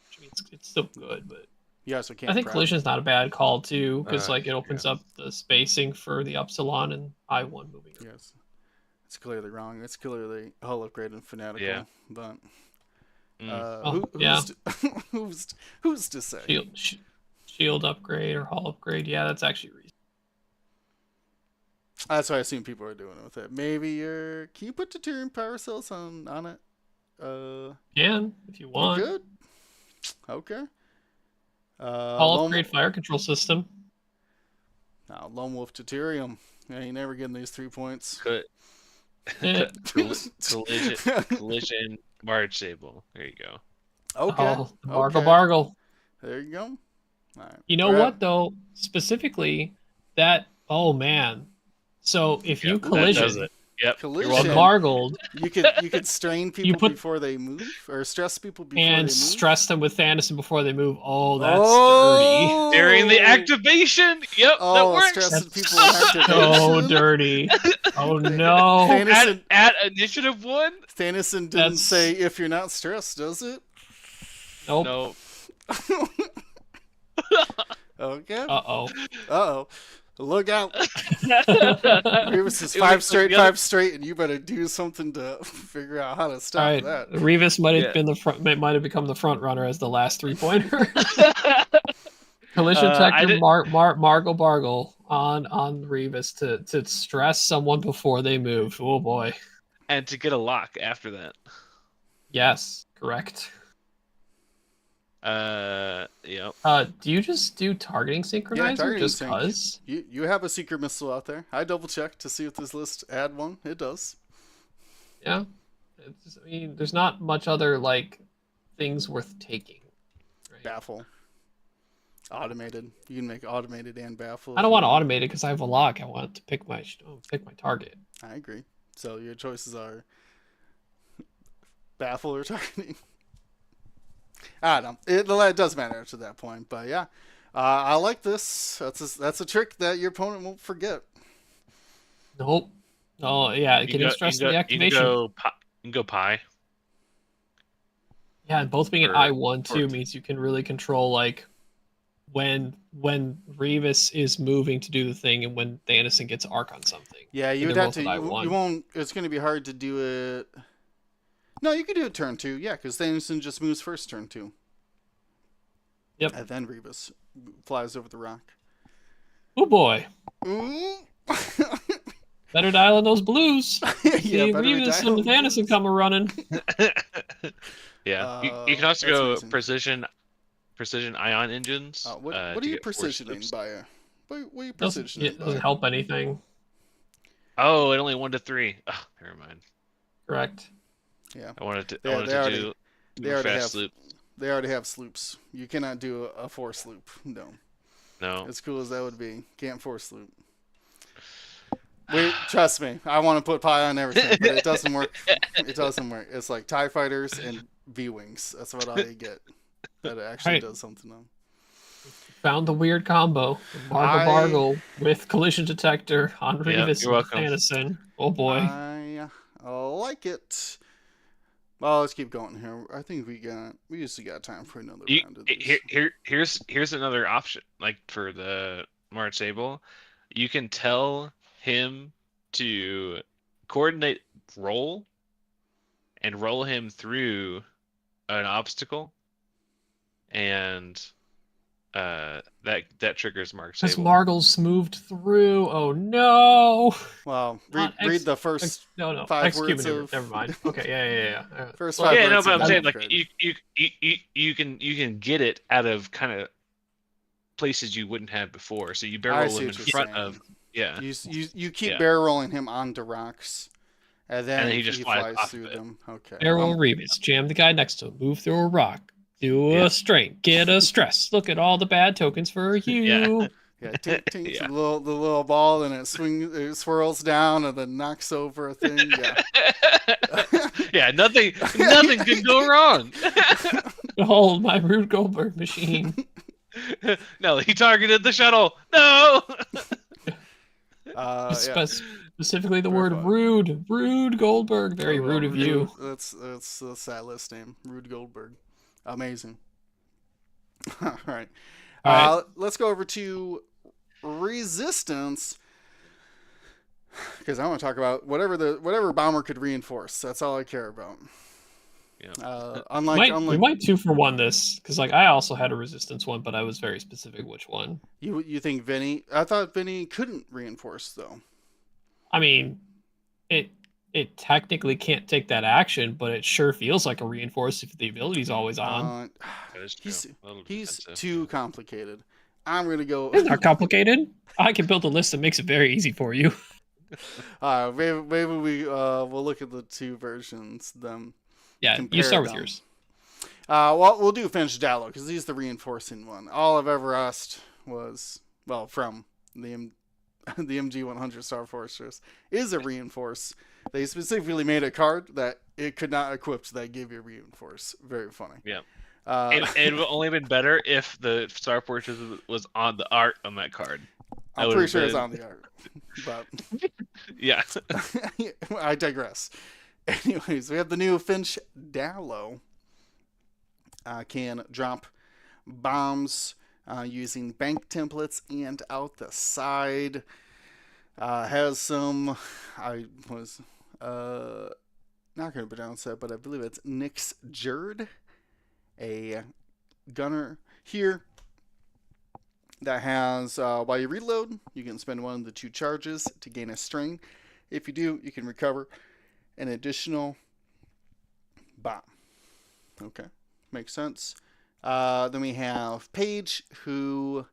Which means it's still good, but I think collision's not a bad call too, because it opens up the spacing for the Upsilon and I1 moving. Yes, it's clearly wrong. It's clearly hull upgrade and fanatical. Yeah. But who's to say? Shield upgrade or hull upgrade? Yeah, that's actually reasonable. That's what I assume people are doing with it. Maybe can you put deuterium power cells on it? Can, if you want. Good. Okay. Hull upgrade fire control system. Now, Lone Wolf deuterium. Yeah, you never getting these 3 points. Collision March Sable. There you go. Okay. Bargle. There you go. All right. You know what though? Specifically, oh man. So if you collision, Margled, you could strain people before they move, or stress people before they move, and stress them with Thanison before they move. Oh, that's dirty. During the activation, that works. Stressing people with activation. So dirty. Oh no. At initiative 1, Thanison didn't say if you're not stressed, does it? Nope. Okay. Uh-oh. Look out. Rivas is 5 straight, and you better do something to figure out how to stop that. Rivas might have become the front runner as the last 3-pointer. Collision Detector Margle Bargle on Rivas to stress someone before they move. Oh boy. And to get a lock after that. Yes, correct. Yeah. Do you just do targeting synchronizer just cause? You have a secret missile out there. I double checked to see if this list add one. It does. Yeah. There's not much other things worth taking. Right? Baffle. Automated. You can make automated and baffle. I don't want to automate it because I have a lock. I want to pick my target. I agree. So your choices are baffle or targeting. I don't know. It does matter to that point, but yeah, I like this. That's a trick that your opponent won't forget. Nope. Oh yeah, it can stress the activation. You can go pi. Yeah, and both being an I1 too means you can really control when Rivas is moving to do the thing and when Thanison gets arc on something. Yeah, you would have to. You won't. It's going to be hard to do it. No, you could do it turn 2, yeah, because Thanison just moves first turn 2. Yep. And then Rivas flies over the rock. Oh boy. Better dial in those blues. Yeah, Rivas and Thanison come running. Yeah, you can also go precision ion engines. What are you precisioning We Doesn't, precision it it, doesn't bud. help anything. Oh, it only 1 to 3. Oh, never mind. Correct. Yeah, I wanted to they do they super already fast have loop. they already have sloops. You cannot do a force loop. No, No. as cool as that would be, can't force loop. Trust me, I want to put pie on everything, but it doesn't work. It doesn't work. It's like TIE fighters and V-wings. That's what I get. That it actually Right. does something to them. Found the weird combo. Margle I Bargle with collision detector on Yep, Revis you're and welcome. Thanison. Oh boy. I like it. Well, let's keep going here. I think we usually got time for another round of this. Here's another option. Like for the March Sable, you can tell him to coordinate roll and roll him through an obstacle, and that triggers Mark Because Sable. Margle's moved through. Oh no. Well, Not read the first no. 5 Execute words maneuver. of. Never mind. Okay, yeah. First Well, 5 Yeah, no, words but of I'm the saying like upgrade. you can get it out of kind of places you wouldn't have before. So you barrel I roll see him in what you're front saying. of You keep Yeah. barrel rolling him onto rocks, and then he just flies off through of it. them. Okay. Barrel Revis. Jam the guy next to him. Move through a rock. Do Yeah. a strength. Get a stress. Look at all the bad tokens for you. Yeah, tink tink, Yeah. the little ball, and it swirls down, and then knocks over a thing. Yeah. Yeah, nothing can go wrong. Behold my Rube Goldberg machine. No, he targeted the shuttle. No. Yeah. Specifically the Very word fun. rude. Rude Goldberg. Very rude of you. That's that list name, Rude Goldberg. Amazing. All right. All right. Let's go over to resistance, because I want to talk about whatever bomber could reinforce. That's all I care about. Yeah. We might 2-for-1 this, because like I also had a resistance one, but I was very specific which one. You think Vinny? I thought Vinny couldn't reinforce though. I mean, it technically can't take that action, but it sure feels like a reinforce if the ability's always on. That is true. He's too complicated. I'm gonna go. It's not complicated. I can build a list that makes it very easy for you. Maybe we'll look at the two versions. Yeah, you start with yours. Well, we'll do Finch Dallo because he's the reinforcing one. All I've ever asked was, well, from the MG100 Star Fortress is a reinforce. They specifically made a card that it could not equip that gave you a reinforce. Very funny. Yeah. It would only been better if the Star Fortress was on the art on that card. I'm pretty sure it's on the art, but yeah. I digress. Anyways, we have the new Finch Dallo. Can drop bombs using bank templates and out the side. Has some, I was not going to pronounce that, but I believe it's Nix Jerd, a gunner here that has, while you reload, you can spend one of the 2 charges to gain a string. If you do, you can recover an additional bomb. Okay, makes sense. Then we have Paige, who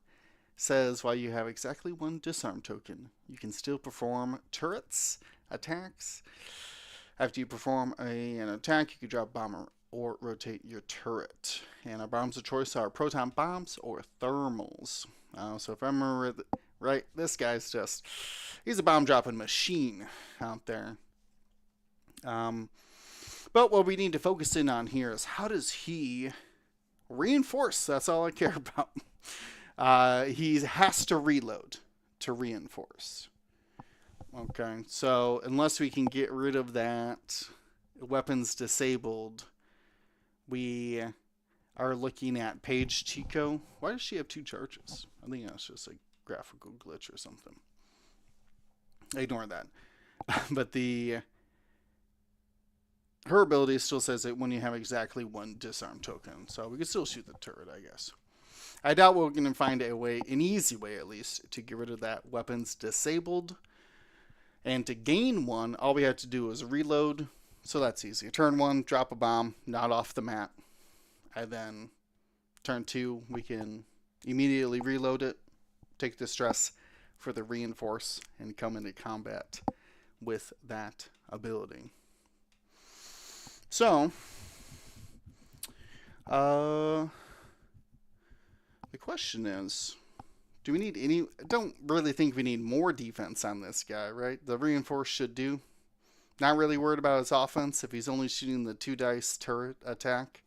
says while you have exactly 1 disarm token, you can still perform turrets attacks. After you perform an attack, you can drop bomb or rotate your turret. And our bombs of choice are proton bombs or thermals. So if I remember right, this guy's he's a bomb dropping machine out there. But what we need to focus in on here is how does he reinforce? That's all I care about. He has to reload to reinforce. Okay, so unless we can get rid of that weapons disabled, we are looking at Paige Chico. Why does she have 2 charges? I think that's just a graphical glitch or something. Ignore that. But her ability still says that when you have exactly 1 disarm token. So we can still shoot the turret, I guess. I doubt we're going to find an easy way at least, to get rid of that weapons disabled. And to gain 1, all we have to do is reload. So that's easy. Turn 1, drop a bomb, not off the map. And then turn 2, we can immediately reload it take the stress for the reinforce and come into combat with that ability. So, the question is, do we need any? I don't really think we need more defense on this guy, right? The reinforce should do. Not really worried about his offense if he's only shooting the 2 dice turret attack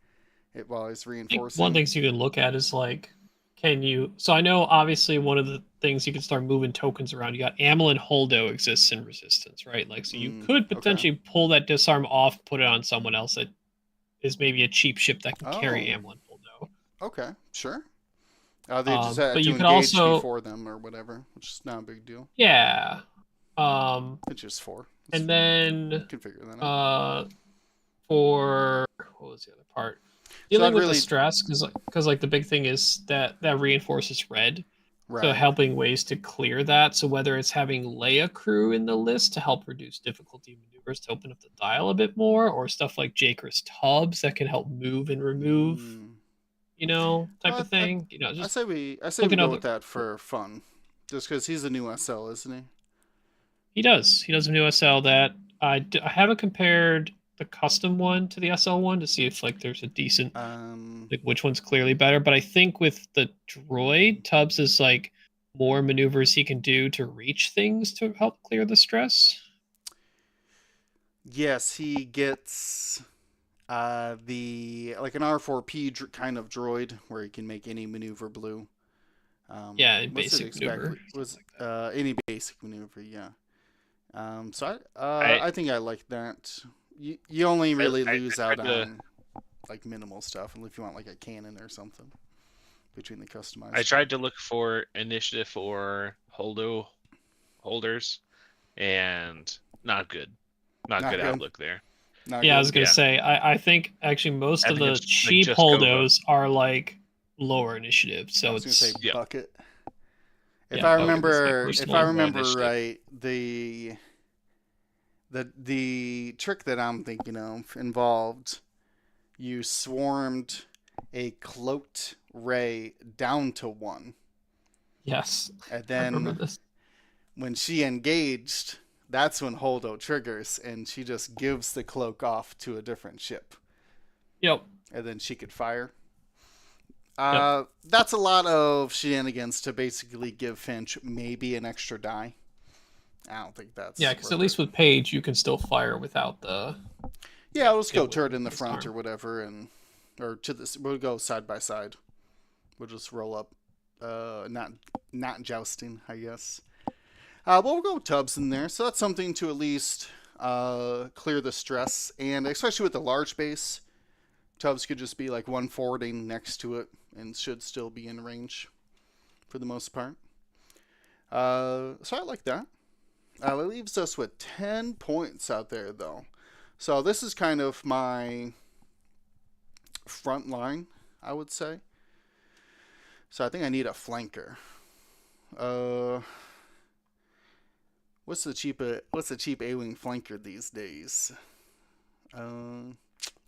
while he's I think reinforcing. one thing you can look at is like, can you? So I know obviously one of the things you can start moving tokens around. You got Amel and Holdo exists in resistance, right? Like, so you could potentially pull that disarm off, put it on someone else that is maybe a cheap ship that can carry Amel and Holdo. Okay, sure. They just had but to you could engage also before them or whatever, which is not a big deal. Yeah. It's just 4. And then you can figure that out. For what was the other part? Dealing with the stress, because like the big thing is that reinforces red. Right. So helping ways to clear that. So whether it's having Leia crew in the list to help reduce difficulty maneuvers to open up the dial a bit more, or stuff like Jaker's tubs that can help move and remove, type of thing. Just I say we go with that for fun, just because he's a new SL, isn't he? He does. He does a new SL that I haven't compared the custom one to the SL one to see if like there's a decent like which one's clearly better. But I think with the droid, Tubbs is like more maneuvers he can do to reach things to help clear the stress. Yes, he gets the like an R4P kind of droid where he can make any maneuver blue. Basic maneuver. Any basic maneuver, yeah. So I think I like that. You only really lose out on like minimal stuff, unless you want like a cannon or something between the customized. I tried to look for initiative for Holdo holders, and not good. Not good outlook there. I was gonna say I think actually most of the cheap Holdos are like lower initiative. So I was it's gonna say bucket. If I remember right, the trick that I'm thinking of involved you swarmed a cloaked Rey down to 1. Yes. And then when she engaged, that's when Holdo triggers and she just gives the cloak off to a different ship. Yep. And then she could fire. That's a lot of shenanigans to basically give Finch maybe an extra die. I don't think that's... Yeah, because at least with Paige, you can still fire without the... Yeah, let's go turret in the front or whatever, or to this. We'll go side by side. We'll just roll up, not jousting, I guess. But we'll go Tubbs in there, so that's something to at least clear the stress, and especially with the large base, Tubbs could just be like one forwarding next to it, and should still be in range for the most part. So I like that. That leaves us with 10 points out there, though. So this is kind of my front line, I would say. So I think I need a flanker. What's the cheap A-wing flanker these days? I don't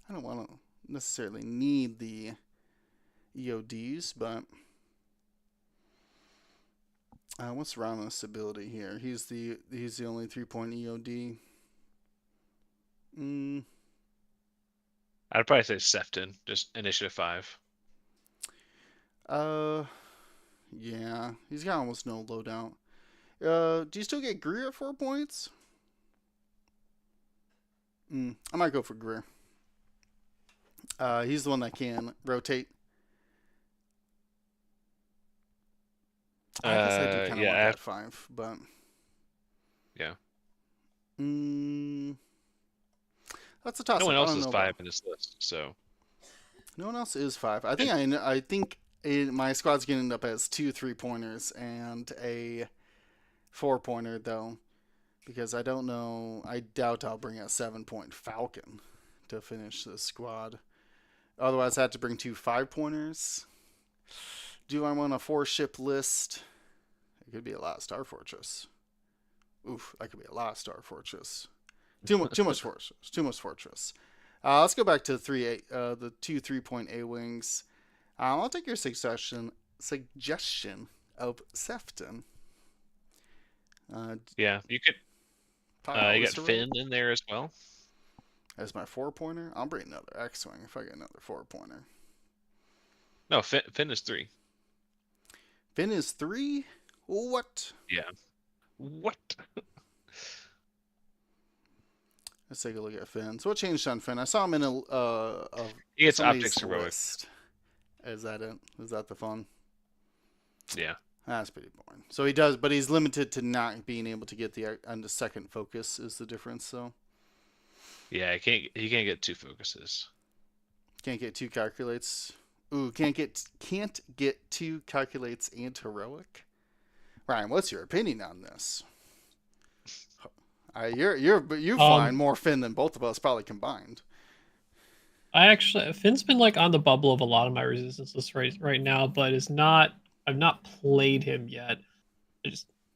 want to necessarily need the EODs, but what's Ramos' ability here? He's the only 3-point EOD. I'd probably say Sefton, just initiative 5. Yeah, he's got almost no loadout. Do you still get Greer at 4 points? I might go for Greer. He's the one that can rotate. I guess I do kind of want that 5, but yeah. That's a toss-up. No one else is 5 in this list, so. No one else is 5. I think my squad's going to end up as 2 3-pointers and a 4-pointer, though, because I don't know. I doubt I'll bring a 7-point Falcon to finish this squad. Otherwise, I have to bring 2 5-pointers. Do I want a 4-ship list? It could be a lot of Star Fortress. Oof, that could be a lot of Star Fortress. Too much fortress. Too much fortress. Let's go back to the 2 3-point A-wings. I'll take your suggestion of Sefton. Yeah, you could. Probably You always got heroic. Finn in there as well. As my 4-pointer, I'll bring another X-Wing if I get another 4-pointer. No, Finn is 3. Finn is 3? What? Yeah. What? Let's take a look at Finn. So what changed on Finn? I saw him in He gets somebody's optics heroic. list. Is that it? Is that the fun? Yeah. That's pretty boring. So he does, but he's limited to not being able to get on the second focus is the difference. So Yeah, he can't get 2 focuses. can't get 2 calculates. Ooh, can't get 2 calculates and heroic. Ryan, what's your opinion on this? You find more Finn than both of us probably combined. Finn's been like on the bubble of a lot of my resistance lists right now, but I've not played him yet.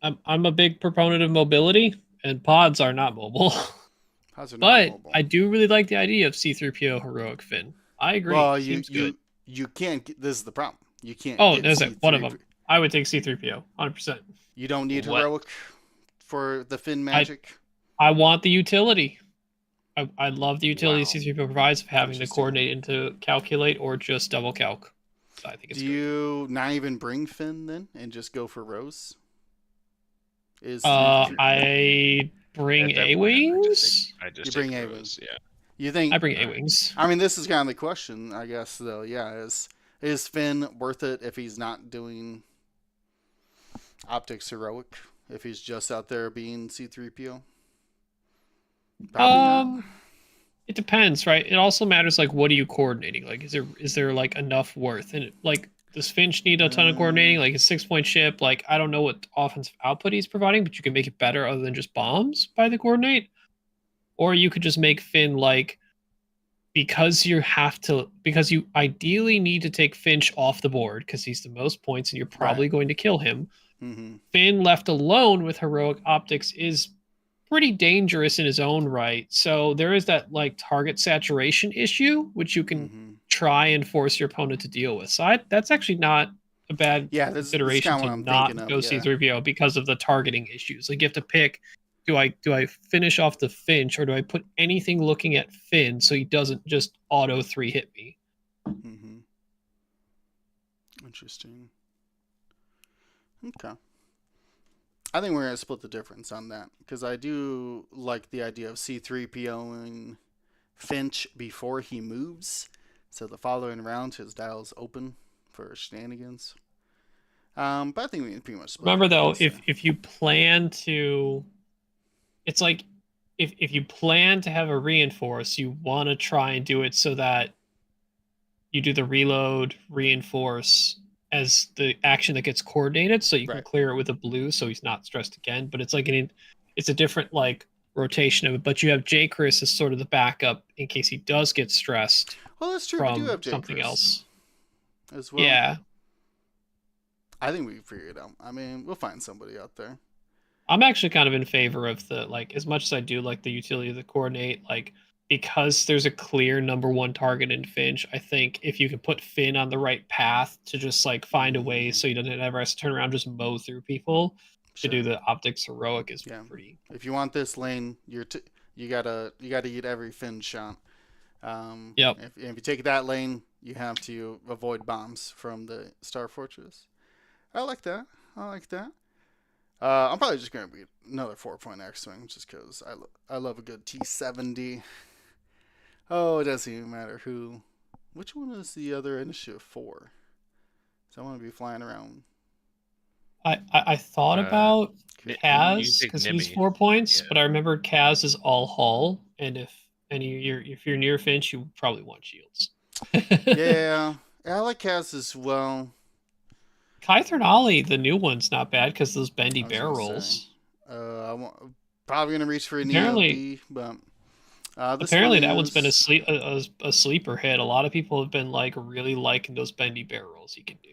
I'm a big proponent of mobility, and pods are not mobile. Pods are not But mobile. I do really like the idea of C-3PO heroic Finn. I agree. Well, Seems good. you can't get, this is the problem. You can't Oh, get there's one of them. I would take C-3PO, 100%. You don't need What? heroic for the Finn magic. I want the utility. I love the utility Wow. C-3PO provides of having to Interesting. coordinate into calculate or just double calc. So I think it's Do good. you not even bring Finn then and just go for Rose? I bring At that point, A-Wings. I just You take bring Rose, A-Wings. Yeah. You think I bring A-Wings. I mean, this is kind of the question, I guess, though. Yeah, is Finn worth it if he's not doing optics heroic? If he's just out there being C-3PO? Probably not. It depends, right? It also matters, like, what are you coordinating? Like, is there like enough worth? And like, does Finch need a ton of coordinating? Like a 6-point ship? Like, I don't know what offensive output he's providing, but you can make it better other than just bombs by the coordinate. Or you could just make Finn like, because you ideally need to take Finch off the board because he's the most points and you're probably going to kill him. Mm-hmm. Finn left alone with heroic optics is pretty dangerous in his own right. So there is that like target saturation issue, which you can try and force your opponent to deal with. So that's actually not a bad consideration to not go C-3PO because of the targeting issues. Like you have to pick, do I finish off the Finch or do I put anything looking at Finn so he doesn't just auto 3-hit me? Mm-hmm. Interesting. Okay. I think we're going to split the difference on that because I do like the idea of C-3POing Finch before he moves. So the following round, his dial is open for shenanigans. But I think we can pretty much split. Remember, though, if you plan to... It's like, if you plan to have a reinforce, you want to try and do it so that you do the reload, reinforce as the action that gets coordinated, so you can clear it with a blue, so he's not stressed again. But it's like it's a different like rotation of it. But you have J. Chris as sort of the backup in case he does get stressed. Well, that's true. From we do have J. something Chris else as well. Yeah, I think we can figure it out. I mean, we'll find somebody out there. I'm actually kind of in favor of the like, as much as I do like the utility of the coordinate, like, because there's a clear number one target in Finch, I think if you can put Finn on the right path to just like find a way so he doesn't ever have to turn around, just mow through people to do the optics heroic is pretty. If you want this lane, you gotta eat every Finn shot. Yep. If you take that lane, you have to avoid bombs from the Star Fortress. I like that. I'm probably just gonna be another 4-point X-Wing just because I love a good T-70. Oh, it doesn't even matter who. Which one is the other initiative for? So I want to be flying around. I thought about Kaz because he's 4 points, but I remember Kaz is all hull, and if you're near Finch, you probably want shields. Yeah, I like Kaz as well. Kythern Ollie, the new one's not bad because those bendy barrel rolls. I'm probably gonna reach for an ELD, but apparently that one's been a sleeper hit. A lot of people have been like really liking those bendy barrel rolls he can do.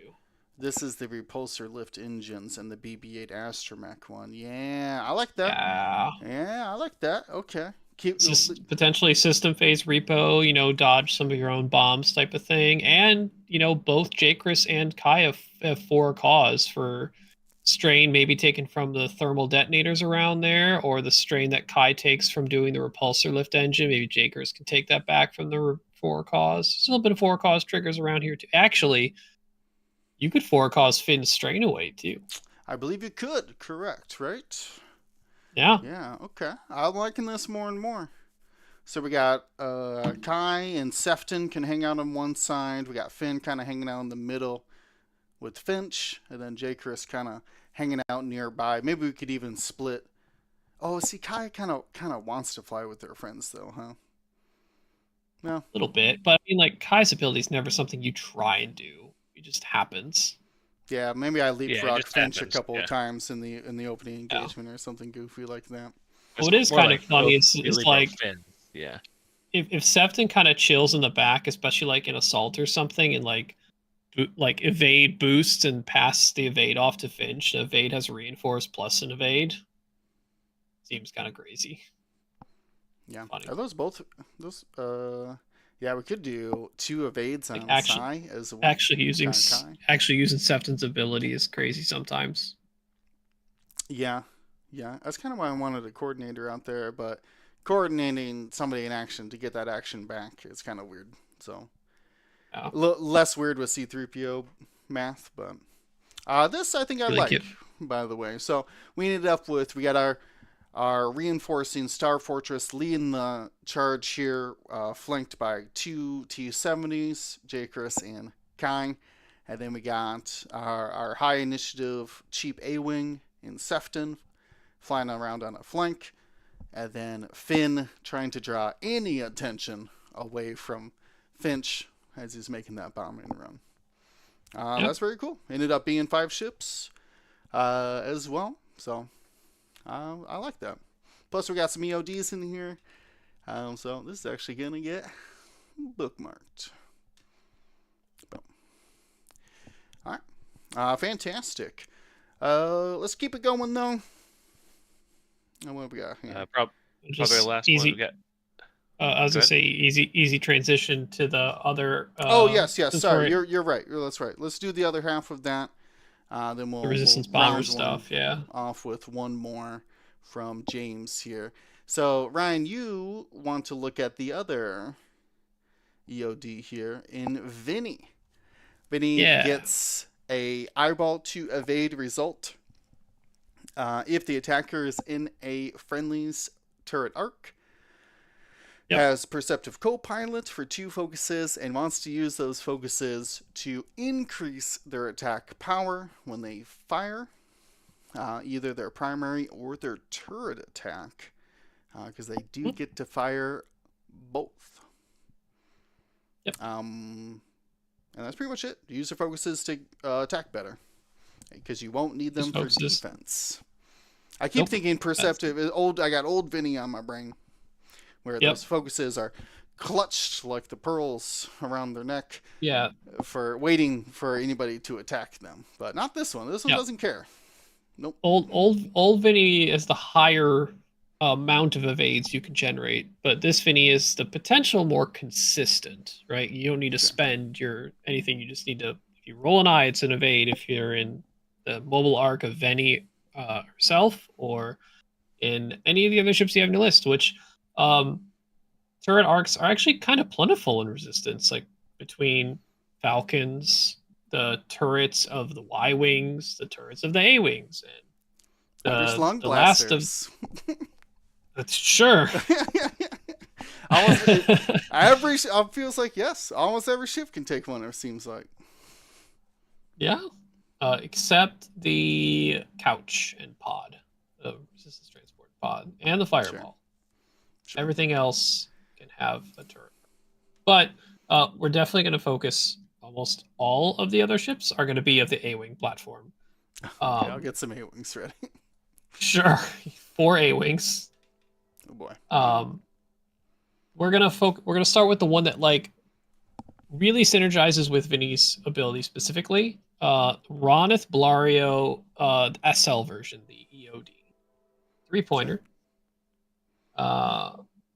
This is the repulsor lift engines and the BB-8 Astromech one. Yeah, I like that. Yeah, I like that. Okay, keep. Potentially system phase repo, dodge some of your own bombs type of thing. And, both Jakris and Kai have 4 cause for strain maybe taken from the thermal detonators around there, or the strain that Kai takes from doing the repulsor lift engine. Maybe Jakris can take that back from the 4 cause. There's a little bit of 4 cause triggers around here too. Actually, you could 4 cause Finn's strain away too. I believe you could. Correct, right? Yeah. Yeah, okay. I'm liking this more and more. So we got Kai and Sefton can hang out on one side. We got Finn kind of hanging out in the middle with Finch, and then Jakris kind of hanging out nearby. Maybe we could even split. Oh, see, Kai kind of wants to fly with their friends, though, huh? No. A little bit, but I mean, like, Kai's ability is never something you try and do. It just happens. Yeah, maybe I leapfrog Finch happens, a couple of times in the opening engagement or something goofy like that. What is kind of funny is like, yeah, if Sefton kind of chills in the back, especially like in assault or something, and like evade boosts and pass the evade off to Finch. The evade has reinforce plus an evade. Seems kind of crazy. Yeah. Funny. Are those both those? Yeah, we could do 2 evades on Sai as well. Actually using Sefton's ability is crazy sometimes. Yeah. That's kind of why I wanted a coordinator out there, but coordinating somebody in action to get that action back is kind of weird. So less weird with C-3PO math, but this I think I really like. Cute. By the way, so we ended up with we got our reinforcing Star Fortress leading the charge here, flanked by 2 T-70s, Jakris and Kai. And then we got our high initiative cheap A-Wing in Sefton flying around on a flank. And then Finn trying to draw any attention away from Finch as he's making that bombing run. That's very cool. Ended up being 5 ships as well. So I like that. Plus, we got some EODs in here. So this is actually going to get bookmarked. Boom. All right. Fantastic. Let's keep it going, though. What have we got here? Probably the last one we got. I was going to say easy transition to the other. Yes. Sorry, you're right. That's right. Let's do the other half of that. Then we'll resistance bomber stuff. Yeah. Off with one more from James here. So Ryan, you want to look at the other EOD here in Vinny. Vinny gets a eyeball to evade result if the attacker is in a friendly's turret arc. Has Perceptive Co-Pilot for 2 focuses and wants to use those focuses to increase their attack power when they fire, either their primary or their turret attack, because they do get to fire both. And that's pretty much it. Use their focuses to attack better, because you won't need them for defense. I keep thinking Perceptive. I got old Vinny on my brain. Where those focuses are clutched like the pearls around their neck. Yeah. For waiting for anybody to attack them. But not this one. This one doesn't care. Nope. Old Vinny is the higher amount of evades you can generate, but this Vinny is the potential more consistent, right? You don't need to spend anything. You just need to, if you roll an eye, it's an evade if you're in the mobile arc of Vinny herself, or in any of the other ships you have in your list, which turret arcs are actually kind of plentiful in Resistance, like between Falcons, the turrets of the Y-Wings, the turrets of the A-Wings, and the last of... That's sure. Feels like, yes, almost every ship can take one, it seems like. Yeah. Except the couch and pod, the Resistance transport pod, and the fireball. Sure. Everything else can have a turret. But we're definitely going to focus, almost all of the other ships are going to be of the A-Wing platform. I'll get some A-Wings ready. Sure. 4 A-Wings. Oh boy. We're going to start with the one that really synergizes with Vinny's ability specifically. Ronith Blario SL version, the EOD. 3-pointer.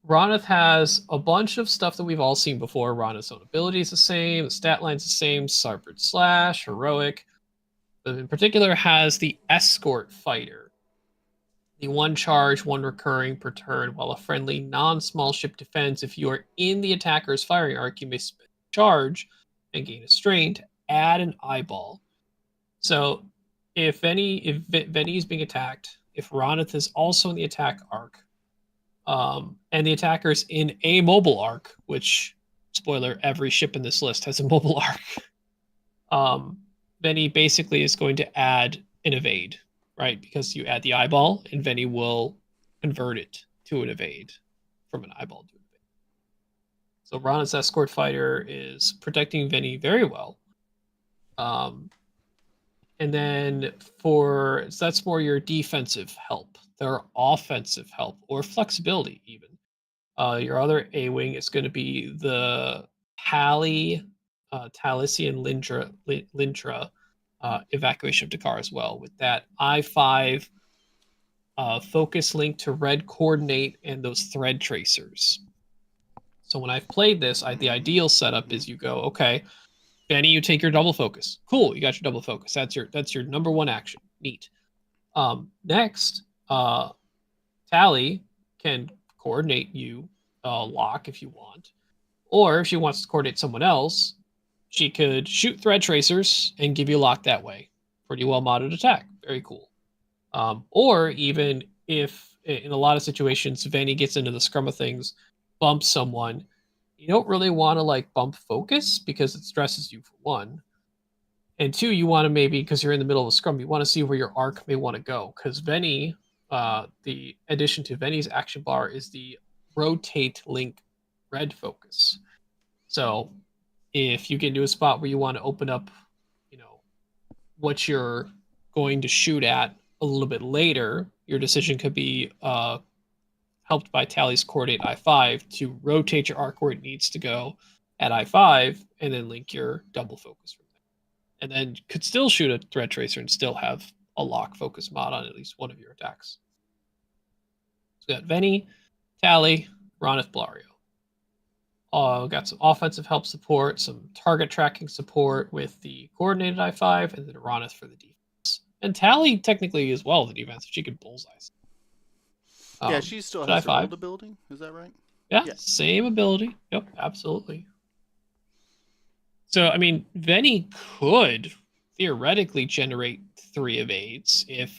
Ronith has a bunch of stuff that we've all seen before. Ronith's own ability is the same, the stat line's the same, Sarpert Slash, Heroic. But in particular, has the Escort Fighter. The one charge, one recurring per turn, while a friendly non-small ship defends. If you are in the attacker's firing arc, you may spend a charge and gain a strain to add an eyeball. So if Veni is being attacked, if Ronith is also in the attack arc, and the attacker's in a mobile arc, which, spoiler, every ship in this list has a mobile arc, Veni basically is going to add an evade, right? Because you add the eyeball, and Veni will convert it to an evade from an eyeball to an evade. So Rana's escort fighter is protecting Veni very well. And then so that's more your defensive help. Their offensive help or flexibility even. Your other A wing is going to be the Talisian Lintra evacuation of Dakar as well, with that I5 focus link to red coordinate and those thread tracers. So when I've played this, the ideal setup is you go, okay, Benny, you take your double focus. Cool, you got your double focus. That's your number one action. Neat. Next, Tally can coordinate you lock if you want, or if she wants to coordinate someone else, she could shoot thread tracers and give you a lock that way. Pretty well modded attack. Very cool. Or even if in a lot of situations Vanny gets into the scrum of things, bumps someone, you don't really want to like bump focus because it stresses you for one. And two, you want to maybe, because you're in the middle of a scrum, you want to see where your arc may want to go. Because Venny, the addition to Venny's action bar is the rotate link red focus. So if you get into a spot where you want to open up, what you're going to shoot at a little bit later, your decision could be helped by Tally's coordinate I5 to rotate your arc where it needs to go at I5 and then link your double focus from there. And then could still shoot a thread tracer and still have a lock focus mod on at least one of your attacks. So we got Venny, Tally, Ronith, Blario. Got some offensive help support, some target tracking support with the coordinated I5, and then Ronith for the defense. And Tally technically as well the defense. She could bullseye. Yeah, she still has her I5. gold ability. Is that right? Yeah, same ability. Yep, absolutely. So, I mean, Venny could theoretically generate 3 evades if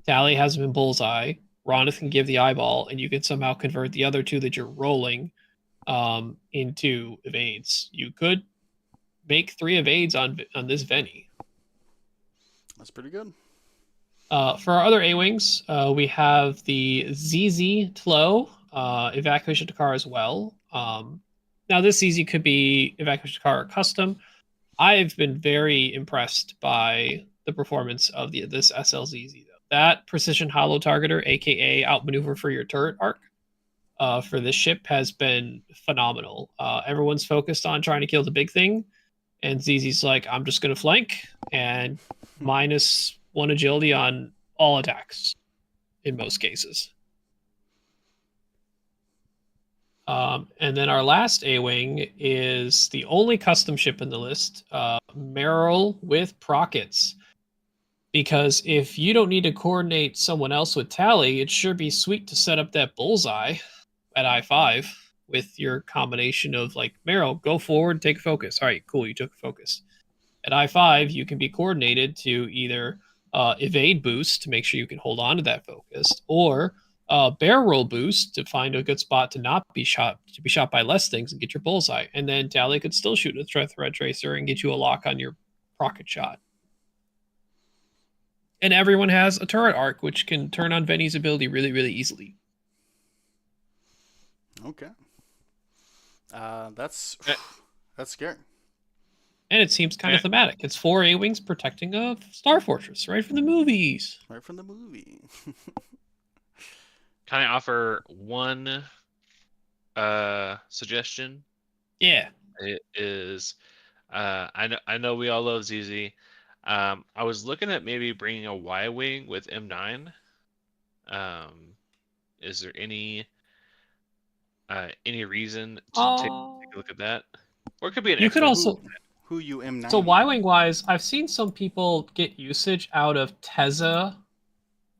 Tally has him in bullseye, Ronith can give the eyeball, and you can somehow convert the other 2 that you're rolling into evades. You could make 3 evades on this Venny. That's pretty good. For our other A-Wings, we have the ZZ Tlo Evacuation Dakar as well. Now, this ZZ could be Evacuation Dakar custom. I've been very impressed by the performance of this SLZZ, though. That Precision Hollow Targeter, aka Outmaneuver for your turret arc, for this ship has been phenomenal. Everyone's focused on trying to kill the big thing, and ZZ's like, I'm just going to flank and -1 agility on all attacks in most cases. And then our last A-Wing is the only custom ship in the list, Merrill with Prockets. Because if you don't need to coordinate someone else with Tally, it'd sure be sweet to set up that bullseye at I5 with your combination of like, Merrill, go forward, take a focus. All right, cool, you took a focus. At I5, you can be coordinated to either evade boost to make sure you can hold on to that focus, or bear roll boost to find a good spot to not be shot, to be shot by less things and get your bullseye. And then Tally could still shoot a thread tracer and get you a lock on your rocket shot. And everyone has a turret arc, which can turn on Venny's ability really, really easily. Okay. That's scary. And it seems kind of thematic. It's 4 A-Wings protecting a Star Fortress, right from the movies. Right from the movie. Can I offer one suggestion? Yeah. It is, I know we all love ZZ. I was looking at maybe bringing a Y-Wing with M9. Is there any any reason to take a Uh, look at that? Or it could be an you could X-Wing. also Who you so M9? Y-wing wise, I've seen some people get usage out of Tezza.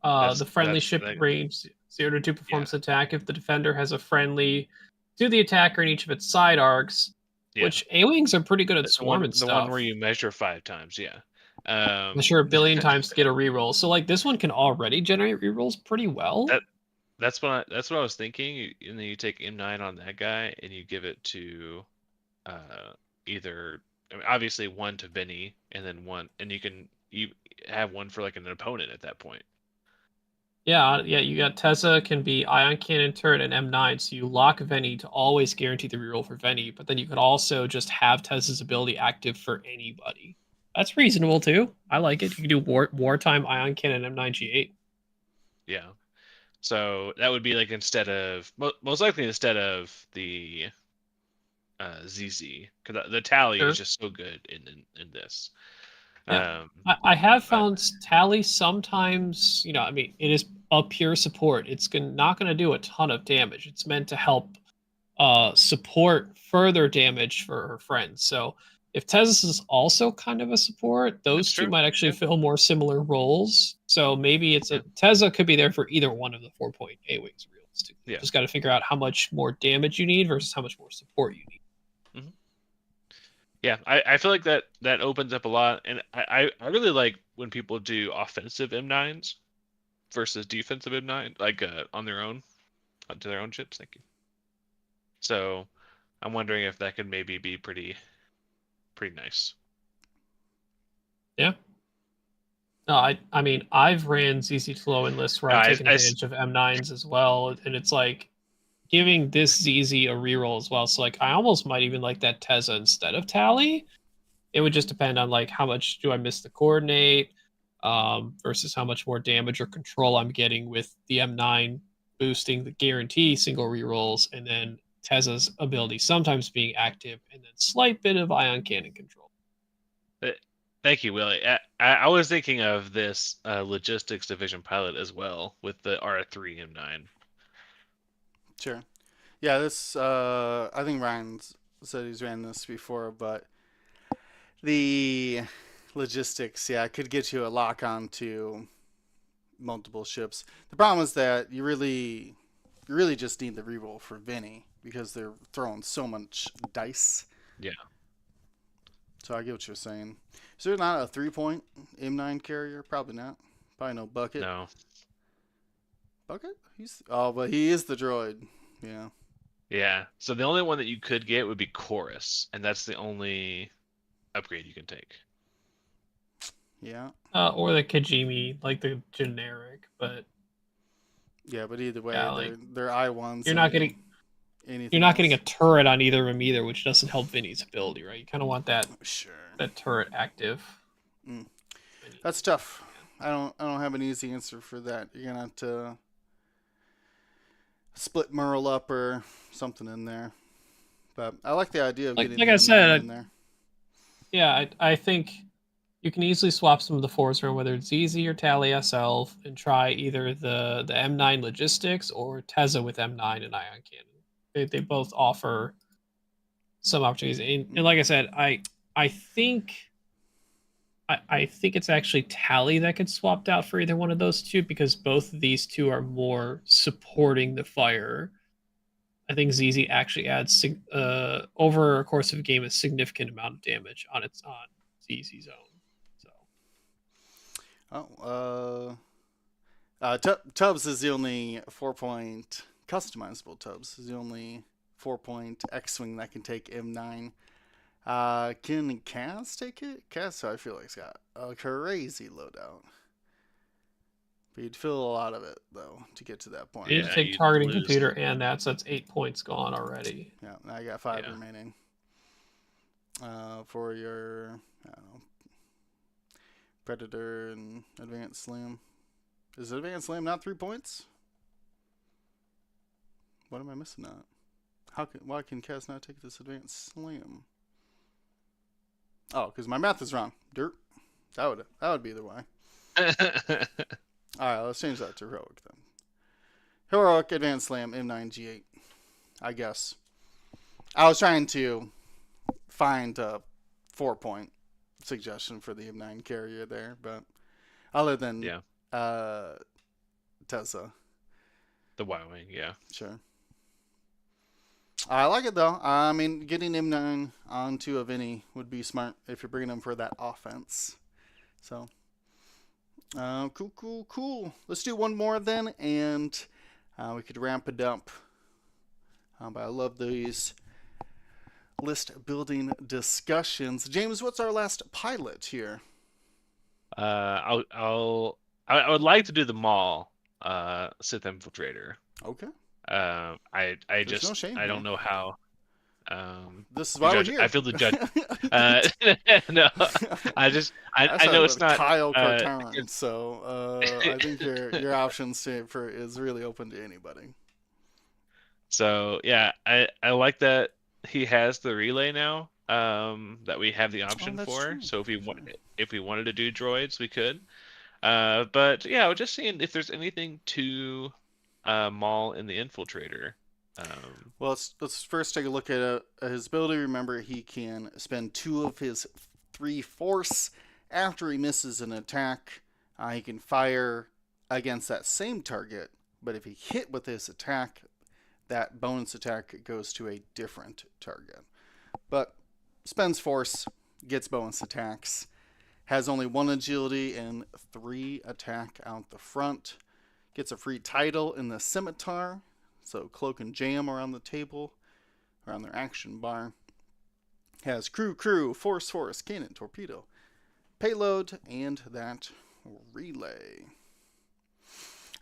The friendly That's ship like, range 0 to 2 yeah, performance attack if the defender has a friendly to the attacker in each of its side arcs, yeah. which A-wings are pretty good at swarming The one where stuff. you measure 5 times, yeah. I'm sure a billion times to get a reroll. So like this one can already generate rerolls pretty well. That that's what I was thinking. And then you take M9 on that guy, and you give it to either, I mean, obviously one to Vinny, and then one, and you have one for like an opponent at that point. Yeah, yeah, you got Tessa can be Ion Cannon Turret and M9, so you lock Venny to always guarantee the reroll for Venny, but then you could also just have Tessa's ability active for anybody. That's reasonable too. I like it. You can do wartime Ion Cannon M9G8. Yeah. So that would be like instead of most likely instead of the ZZ, because the tally is Sure. just so good in this. Yeah. Um, I have but found Tally sometimes, I mean, it is a pure support. It's not going to do a ton of damage. It's meant to help support further damage for her friends. So if Tezos is also kind of a support, those that's two true. might actually Yeah. fill more similar roles. So maybe it's Yeah. a Tezza could be there for either one of the 4-point A wings realistically. Yeah. Just got to figure out how much more damage you need versus how much more support you need. Mhm. Yeah, I feel like that opens up a lot, and I really like when people do offensive M9s versus defensive M9, like on their own, onto their own ships. Thank you. So I'm wondering if that could maybe be pretty nice. Yeah. No, I mean I've ran ZZ Flow in lists where I've taken advantage of M9s as well, and it's like giving this ZZ a reroll as well. So like I almost might even like that Tezza instead of Tally. It would just depend on like how much do I miss the coordinate, versus how much more damage or control I'm getting with the M9 boosting the guarantee single rerolls, and then Tezza's ability sometimes being active, and then slight bit of ion cannon control. Thank you, Willie. I was thinking of this logistics division pilot as well with the R3 M9. Sure. Yeah, this I think Ryan's said he's ran this before, but the logistics, yeah, could get you a lock on to multiple ships. The problem is that you really just need the reroll for Vinny because they're throwing so much dice. Yeah. So I get what you're saying. Is there not a 3-point M9 carrier? Probably not. Probably no Bucket. No. Bucket? But he is the droid. Yeah. Yeah. So the only one that you could get would be Chorus, and that's the only upgrade you can take. Yeah. Or the Kajimi, like the generic, but Yeah, but either way, yeah, like they're I1s. you're not getting anything you're not getting a else. turret on either of them either, which doesn't help Vinny's ability, right? You kind of want Sure. that turret active. Mm. That's tough. I don't have an easy answer for that. You're gonna have to split Merle up or something in there. But I like the idea of getting Like the I M9 said, in there. yeah, I think you can easily swap some of the fours around, whether it's ZZ or Tally SL, and try either the M9 logistics or Tezza with M9 and Ion Cannon. They both offer some opportunities, and like I said, I think I think it's actually Tally that gets swapped out for either one of those two because both of these two are more supporting the fire. I think ZZ actually adds over a course of a game a significant amount of damage on ZZ's own. So Tubbs is the only 4-point customizable Tubbs is the only 4-point X-wing that can take M9. Can Cass take it? Cass, I feel like, has got a crazy loadout. But you'd feel a lot of it, though, to get to that point. you need to take you'd targeting lose. computer, and that's 8 points gone already. Yeah, now I got 5 Yeah. remaining. For your, I don't know, Predator and Advanced Slam. Is Advanced Slam not 3 points? What am I missing out? Why can Cass not take this Advanced Slam? Oh, because my math is wrong. Dirt. That would be the why. All right, let's change that to heroic then. Heroic Advanced Slam M9G8. I guess. I was trying to find a 4-point suggestion for the M9 carrier there, but other than Yeah, Tesla, the Y-wing. Yeah. sure. I like it though. I mean, getting M9 onto a Vinny would be smart if you're bringing him for that offense. So, cool. Let's do one more then, and we could ramp it up. But I love these list building discussions. James, what's our last pilot here? I would like to do the Maul, Sith Infiltrator. Okay. I There's no shame I here. don't know how. This is why we're Judge, here. I feel the judge. No, I know it's not. Kyle Cortarn, so I think your options for is really open to anybody. So yeah, I like that he has the relay now. That we have the option that's for. true. So if we wanted to do droids, we could. But yeah, I was just seeing if there's anything to Maul in the Infiltrator. Well, let's first take a look at his ability. Remember, he can spend 2 of his 3 force after he misses an attack. He can fire against that same target, but if he hit with his attack, that bonus attack goes to a different target. But spends force, gets bonus attacks, has only 1 agility and 3 attack out the front, gets a free title in the scimitar. So cloak and jam around the table, around their action bar. Has crew, force, cannon, torpedo, payload, and that relay.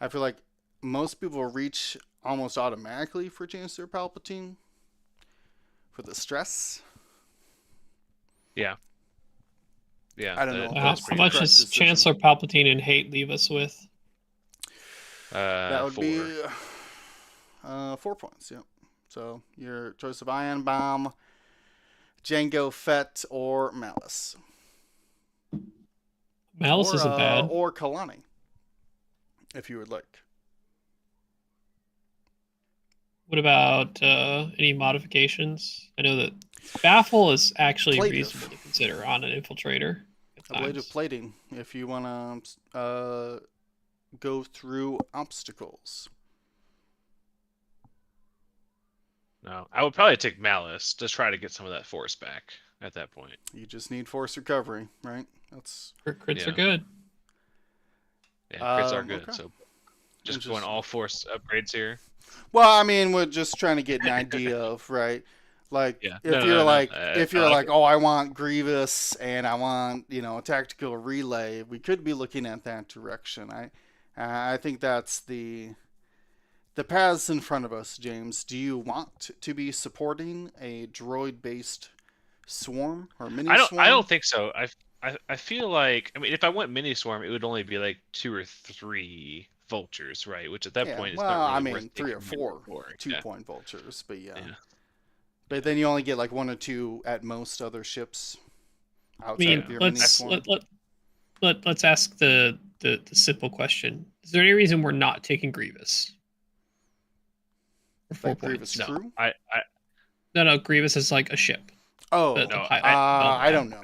I feel like most people reach almost automatically for Chancellor Palpatine for the stress. Yeah. I don't know. How much does Chancellor Palpatine and hate leave us with? That would 4. be 4 points, yep. So your choice of Ion Bomb, Jango Fett, or Malice. Malice isn't bad. Or Kalani, if you would like. What about any modifications? I know that Baffle is actually reasonable to consider on an Infiltrator. Ablative plating, if you want to go through obstacles. No, I would probably take Malice to try to get some of that force back at that point. You just need force recovery, right? That's crits are good. Yeah, crits are good. Okay. So just going all force upgrades here. Well, I mean, we're just trying to get an idea of, right? Like, if you're like, oh, I want Grievous and I want, a tactical relay, we could be looking at that direction. I think that's the paths in front of us, James. Do you want to be supporting a droid-based swarm or mini swarm? I don't think so. I feel like, I mean, if I went mini swarm, it would only be like 2 or 3 vultures, right? Which at that point is not really worth 3 or 4 2-point vultures, but yeah. But then you only get like 1 or 2 at most other ships outside of your mini swarm. Let's ask the simple question: is there any reason we're not taking Grievous? For 4 points. Crew? No, Grievous is like a ship. Oh, I don't know.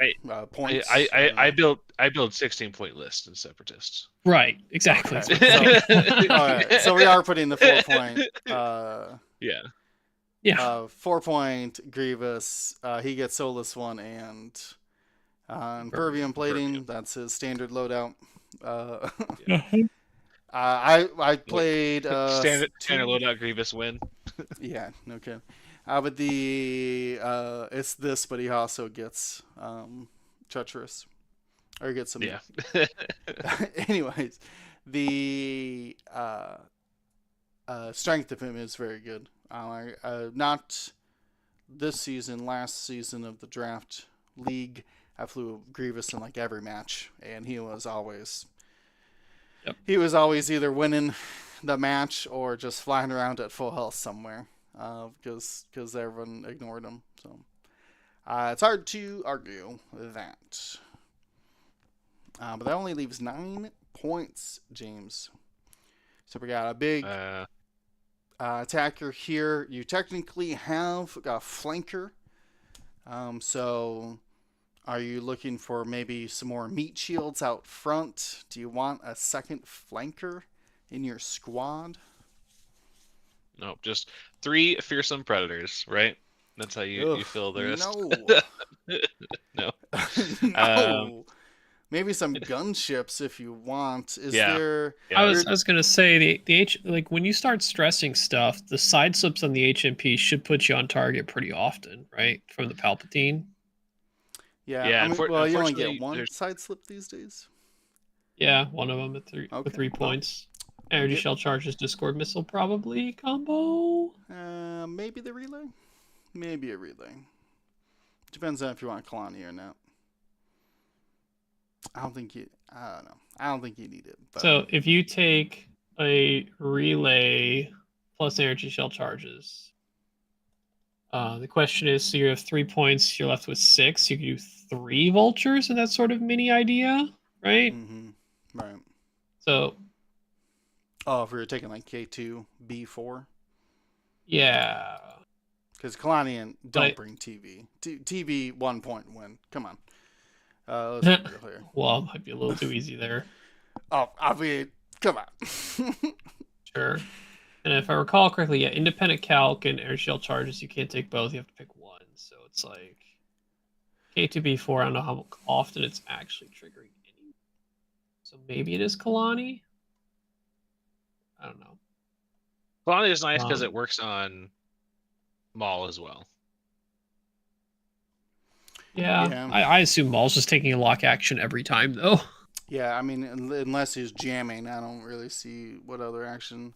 Points. I build 16-point list in Separatists. Right, exactly. Okay. So we are putting the 4-point. Yeah. 4-point Grievous. He gets Solus 1 and Pervium plating. That's his standard loadout. I played standard loadout Grievous win. Yeah, no kidding. But it's this, but he also gets treacherous, or he gets some. Yeah. Anyways, the strength of him is very good. Not this season, last season of the draft league, I flew Grievous in like every match, and he was always either winning the match or just flying around at full health somewhere. Because everyone ignored him. So it's hard to argue that. But that only leaves 9 points, James. So we got a big attacker here. You technically have a flanker. So are you looking for maybe some more meat shields out front? Do you want a second flanker in your squad? No, just 3 fearsome predators, right? That's how Ugh, you fill the rest. no. No. Um, No. Maybe some gunships if you want. Is yeah, there I yeah. was there I was gonna say the H like when you start stressing stuff, the side slips on the HMP should put you on target pretty often, right? From the Palpatine. Yeah, I Yeah, mean, well, you only get unfortunately, one there's side slip these days. Yeah, one of them at three with Okay, 3 points. Energy get shell charges, Discord missile probably combo. maybe the relay, maybe a relay. Depends on if you want Kalani or not. I don't think you. I don't know. I don't think you need it. But So if you take a relay plus energy shell charges, the question is: so you have 3 points, you're left with 6. You can do 3 vultures in that sort of mini idea, right? right. So Oh, if we were taking like K2 B4, yeah, because Kalani and but don't bring TV. TV 1 point win. Come on. Let's be real here. well, it might be a little too easy there. Oh, I mean, come on. Sure. And if I recall correctly, yeah, independent calc and air shell charges, you can't take both. You have to pick one. So it's like K2B4. I don't know how often it's actually triggering any. So maybe it is Kalani. I don't know. Kalani is nice because Um, it works on Maul as well. yeah, Yeah. I assume Maul's just taking a lock action every time though. Yeah, I mean, unless he's jamming, I don't really see what other action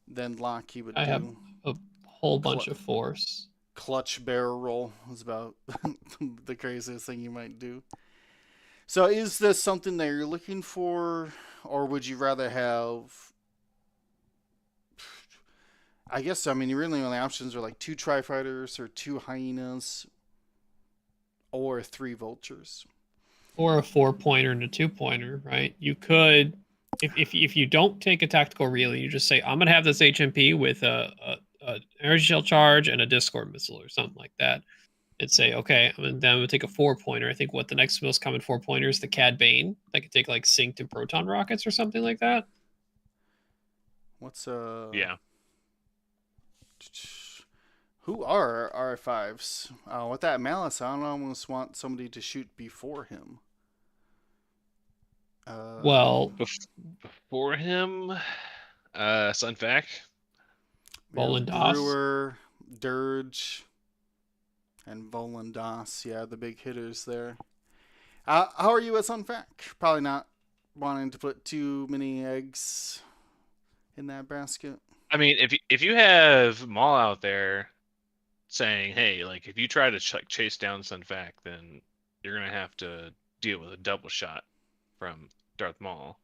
than lock he would I have do. a whole bunch of force. Clutch barrel roll is about the craziest thing you might do. So, is this something that you're looking for, or would you rather have? I guess I mean, your really only options are like 2 tri-fighters or 2 hyenas or 3 vultures. Or a 4 pointer and a 2 pointer, right? You could, if you don't take a tactical relay, you just say I'm gonna have this HMP with a energy shell charge and a Discord missile or something like that. And say, okay, and then I'm gonna take a 4 pointer. I think what the next most common 4 pointer is the Cad Bane. That could take like synced and proton rockets or something like that. What's Yeah. Who are R5s? With that malice, I don't almost want somebody to shoot before him. Well, Before him, Sunfac. Volandas. Brewer, Dirge, and Volandas. Yeah, the big hitters there. How are you at Sunfac? Probably not wanting to put too many eggs in that basket. I mean, if you have Maul out there saying, "Hey, like if you try to chase down Sunfac, then you're gonna have to deal with a double shot from Darth Maul."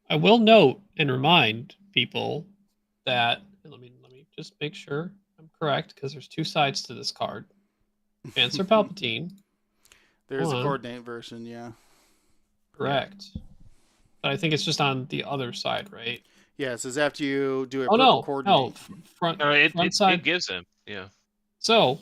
I will note and remind people that let me just make sure I'm correct because there's 2 sides to this card. Chancellor Palpatine. There's a coordinate version, yeah. Correct. But I think it's just on the other side, right? Yeah, it says after you do a Oh purple no, coordinate. front No, front side. it gives him, yeah. So,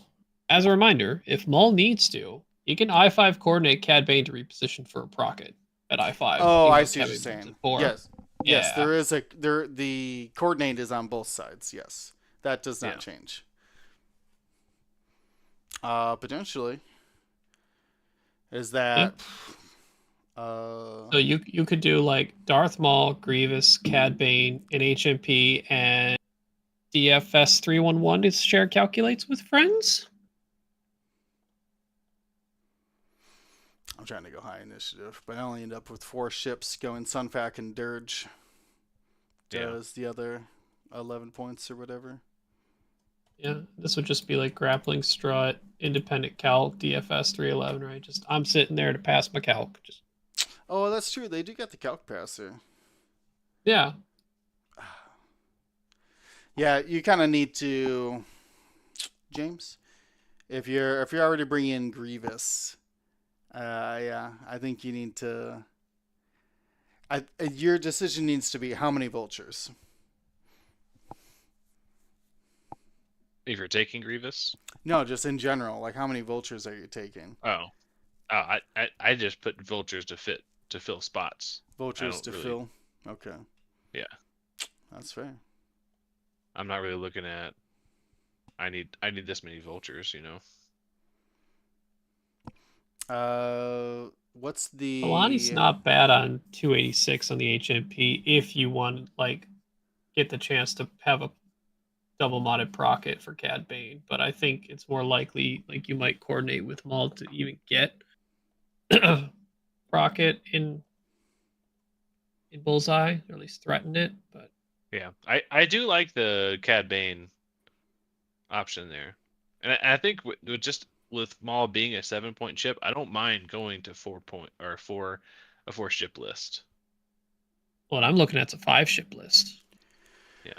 as a reminder, if Maul needs to, he can I5 coordinate Cad Bane to reposition for a procket at I5. Oh, even I though see what Cad you're Bane moves saying. at 4. Yes. Yes, Yeah. there is the coordinate is on both sides, yes. That does not change. Potentially. Is that So you could do like Darth Maul, Grievous, Cad Bane, and HMP, and DFS 311 to share calculates with friends. I'm trying to go high initiative, but I only end up with 4 ships going Sunfac and Dirge. Does the other 11 points or whatever. Yeah, this would just be like grappling strut, independent calc, DFS 311, right? Just I'm sitting there to pass my calc. Just Oh, that's true. They do got the calc passer. yeah. Yeah, you kind of need to, James. If you're already bringing in Grievous, yeah, I think you need to. Your decision needs to be how many vultures. If you're taking Grievous. No, just in general. Like, how many vultures are you taking? Oh, I just put vultures to fill spots. I Vultures don't to really. fill? Okay. Yeah, That's fair. I'm not really looking at. I need this many vultures. You know. What's the... Alani's not bad on 286 on the HMP if you want like get the chance to have a double modded procket for Cad Bane, but I think it's more likely like you might coordinate with Maul to even get procket in Bullseye, or at least threaten it. But Yeah, I do like the Cad Bane option there, and I think with just with Maul being a 7-point ship, I don't mind going to 4-point or a 4-ship list. what I'm looking at's a 5-ship list. Yeah.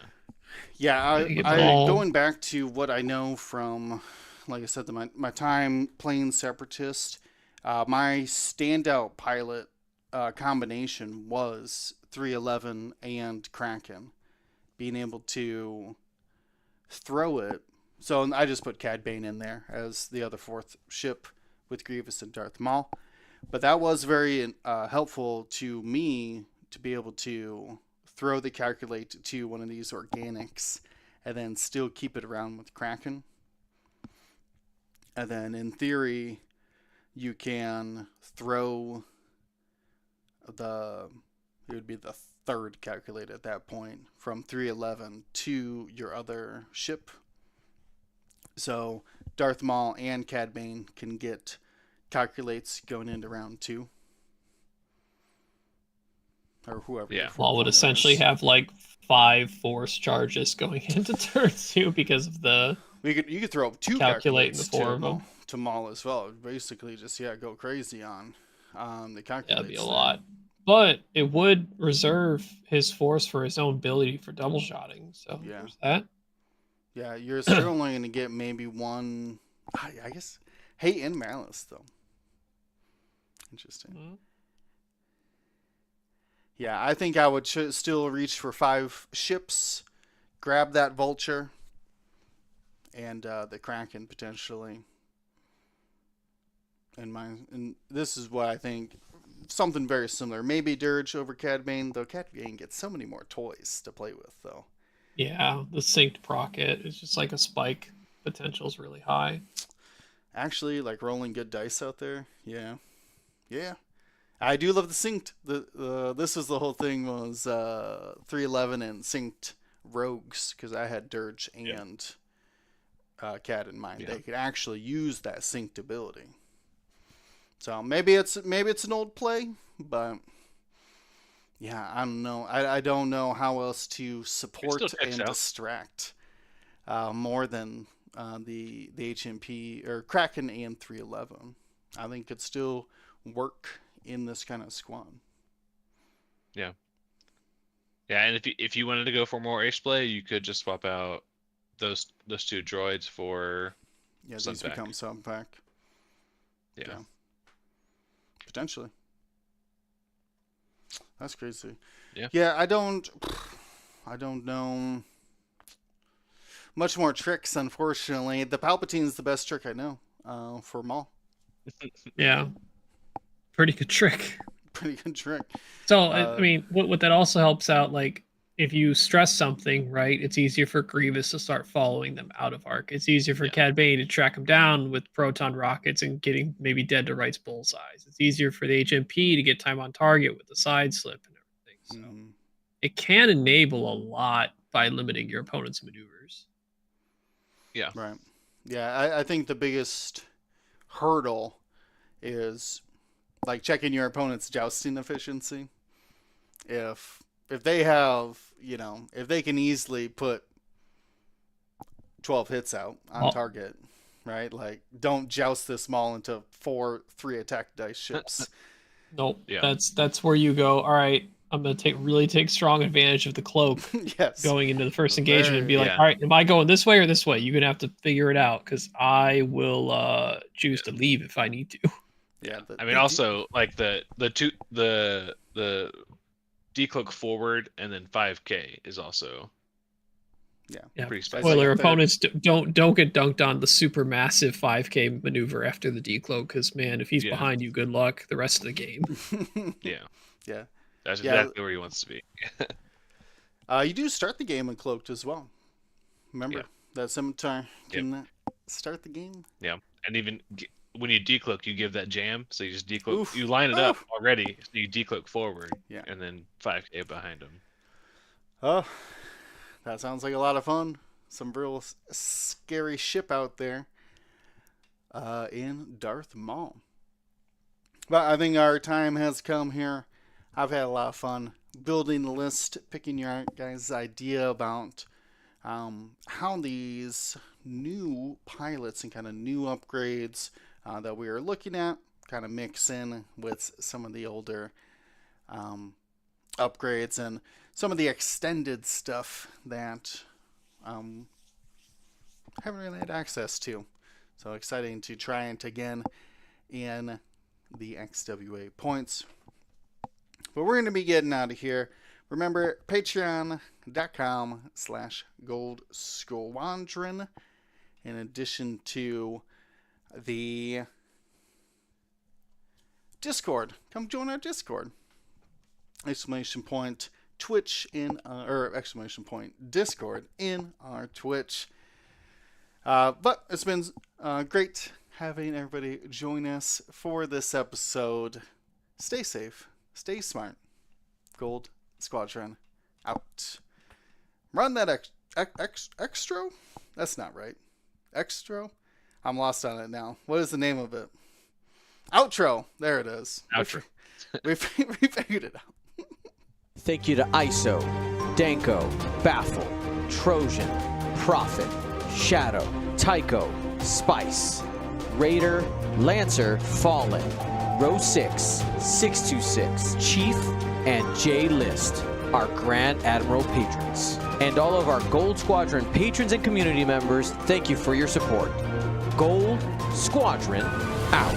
Yeah, Get I Maul. going back to what I know from, like I said, my time playing Separatist, my standout pilot combination was 311 and Kraken. Being able to throw it. So I just put Cad Bane in there as the other fourth ship with Grievous and Darth Maul. But that was very helpful to me to be able to throw the calculate to one of these organics and then still keep it around with Kraken. And then in theory, you can throw it would be the third calculate at that point from 311 to your other ship. So Darth Maul and Cad Bane can get calculates going into round 2. Or whoever. Yeah. Maul would essentially have like 5 force charges going into turn 2 because of the you could throw up 2 calculating the calculates 4 of them. to Maul as well. Basically, just go crazy on the calculates. Yeah, that'd be a lot. But it would reserve his force for his own ability for double shotting. So Yeah. there's that. Yeah, you're still only going to get maybe one. I guess Hate and Malice though. Interesting. Mhm. Yeah, I think I would still reach for 5 ships, grab that vulture, and the Kraken potentially. And this is what I think. Something very similar. Maybe Dirge over Cad Bane, though Cad Bane gets so many more toys to play with, though. Yeah, the synced procket is just like a spike. Potential is really high. Actually, like rolling good dice out there. Yeah. Yeah. I do love the synced. This was the whole thing was 311 and synced rogues because I had Dirge and Cad in mind. Yeah. They could actually use that synced ability. So maybe it's an old play, but yeah, I don't know. I don't know how else to support and distract more than the HMP or Kraken and 311. I think could still work in this kind of squad. Yeah. Yeah, and if you wanted to go for more ace play, you could just swap out those 2 droids for these become Sun Pack. Yeah. Potentially. That's crazy. Yeah. Yeah, I don't know much more tricks, unfortunately. The Palpatine's the best trick I know for Maul. Yeah. Pretty good trick. Pretty good trick. So, I mean, what that also helps out, like, if you stress something, right, it's easier for Grievous to start following them out of arc. It's easier for Cad Bane to track them down with proton rockets and getting maybe dead to right's bullseyes. It's easier for the HMP to get time on target with the side slip and everything. So it can enable a lot by limiting your opponent's maneuvers. Yeah. Right. Yeah, I think the biggest hurdle is like checking your opponent's jousting efficiency. If they have, if they can easily put 12 hits out on target, right? Like, don't joust this Maul into 3 attack dice ships. Nope. Yeah. That's where you go, all right, I'm going to really take strong advantage of the cloak going into the first engagement and be like, all right, am I going this way or this way? You're going to have to figure it out because I will choose to leave if I need to. Yeah. I mean, also, like, the decloak forward and then 5k is also Yeah. Pretty special. Spoiler: like a third. opponents don't get dunked on the super massive 5K maneuver after the decloak, because man, if he's Yeah. behind you, good luck the rest of the game. Yeah. Yeah. That's Yeah. exactly where he wants to be. You do start the game uncloaked as well. Remember Yeah. that scimitar can start the game. Yeah. And even when you decloak, you give that jam. So you just decloak. Oof. You line it up Oof. already. So you decloak forward. Yeah. And then 5K behind him. Oh, that sounds like a lot of fun. Some real scary ship out there in Darth Maul. But I think our time has come here. I've had a lot of fun building the list, picking your guys' idea about how these new pilots and kind of new upgrades that we are looking at kind of mix in with some of the older upgrades and some of the extended stuff that haven't really had access to. So exciting to try it again in the XWA points. But we're going to be getting out of here. Remember, patreon.com/goldsquadron, in addition to the Discord. Come join our Discord. Exclamation point Twitch in or exclamation point Discord in our Twitch. But it's been great having everybody join us for this episode. Stay safe, stay smart. Gold Squadron out. Run that extra? That's not right. Extra? I'm lost on it now. What is the name of it? Outro. There it is. Outro. We figured it out. Thank you to ISO, Danko, Baffle, Trojan, Prophet, Shadow, Tycho, Spice, Raider, Lancer, Fallen, Row 6, 626, Chief, and J List, our Grand Admiral patrons. And all of our Gold Squadron patrons and community members, thank you for your support. Gold Squadron out.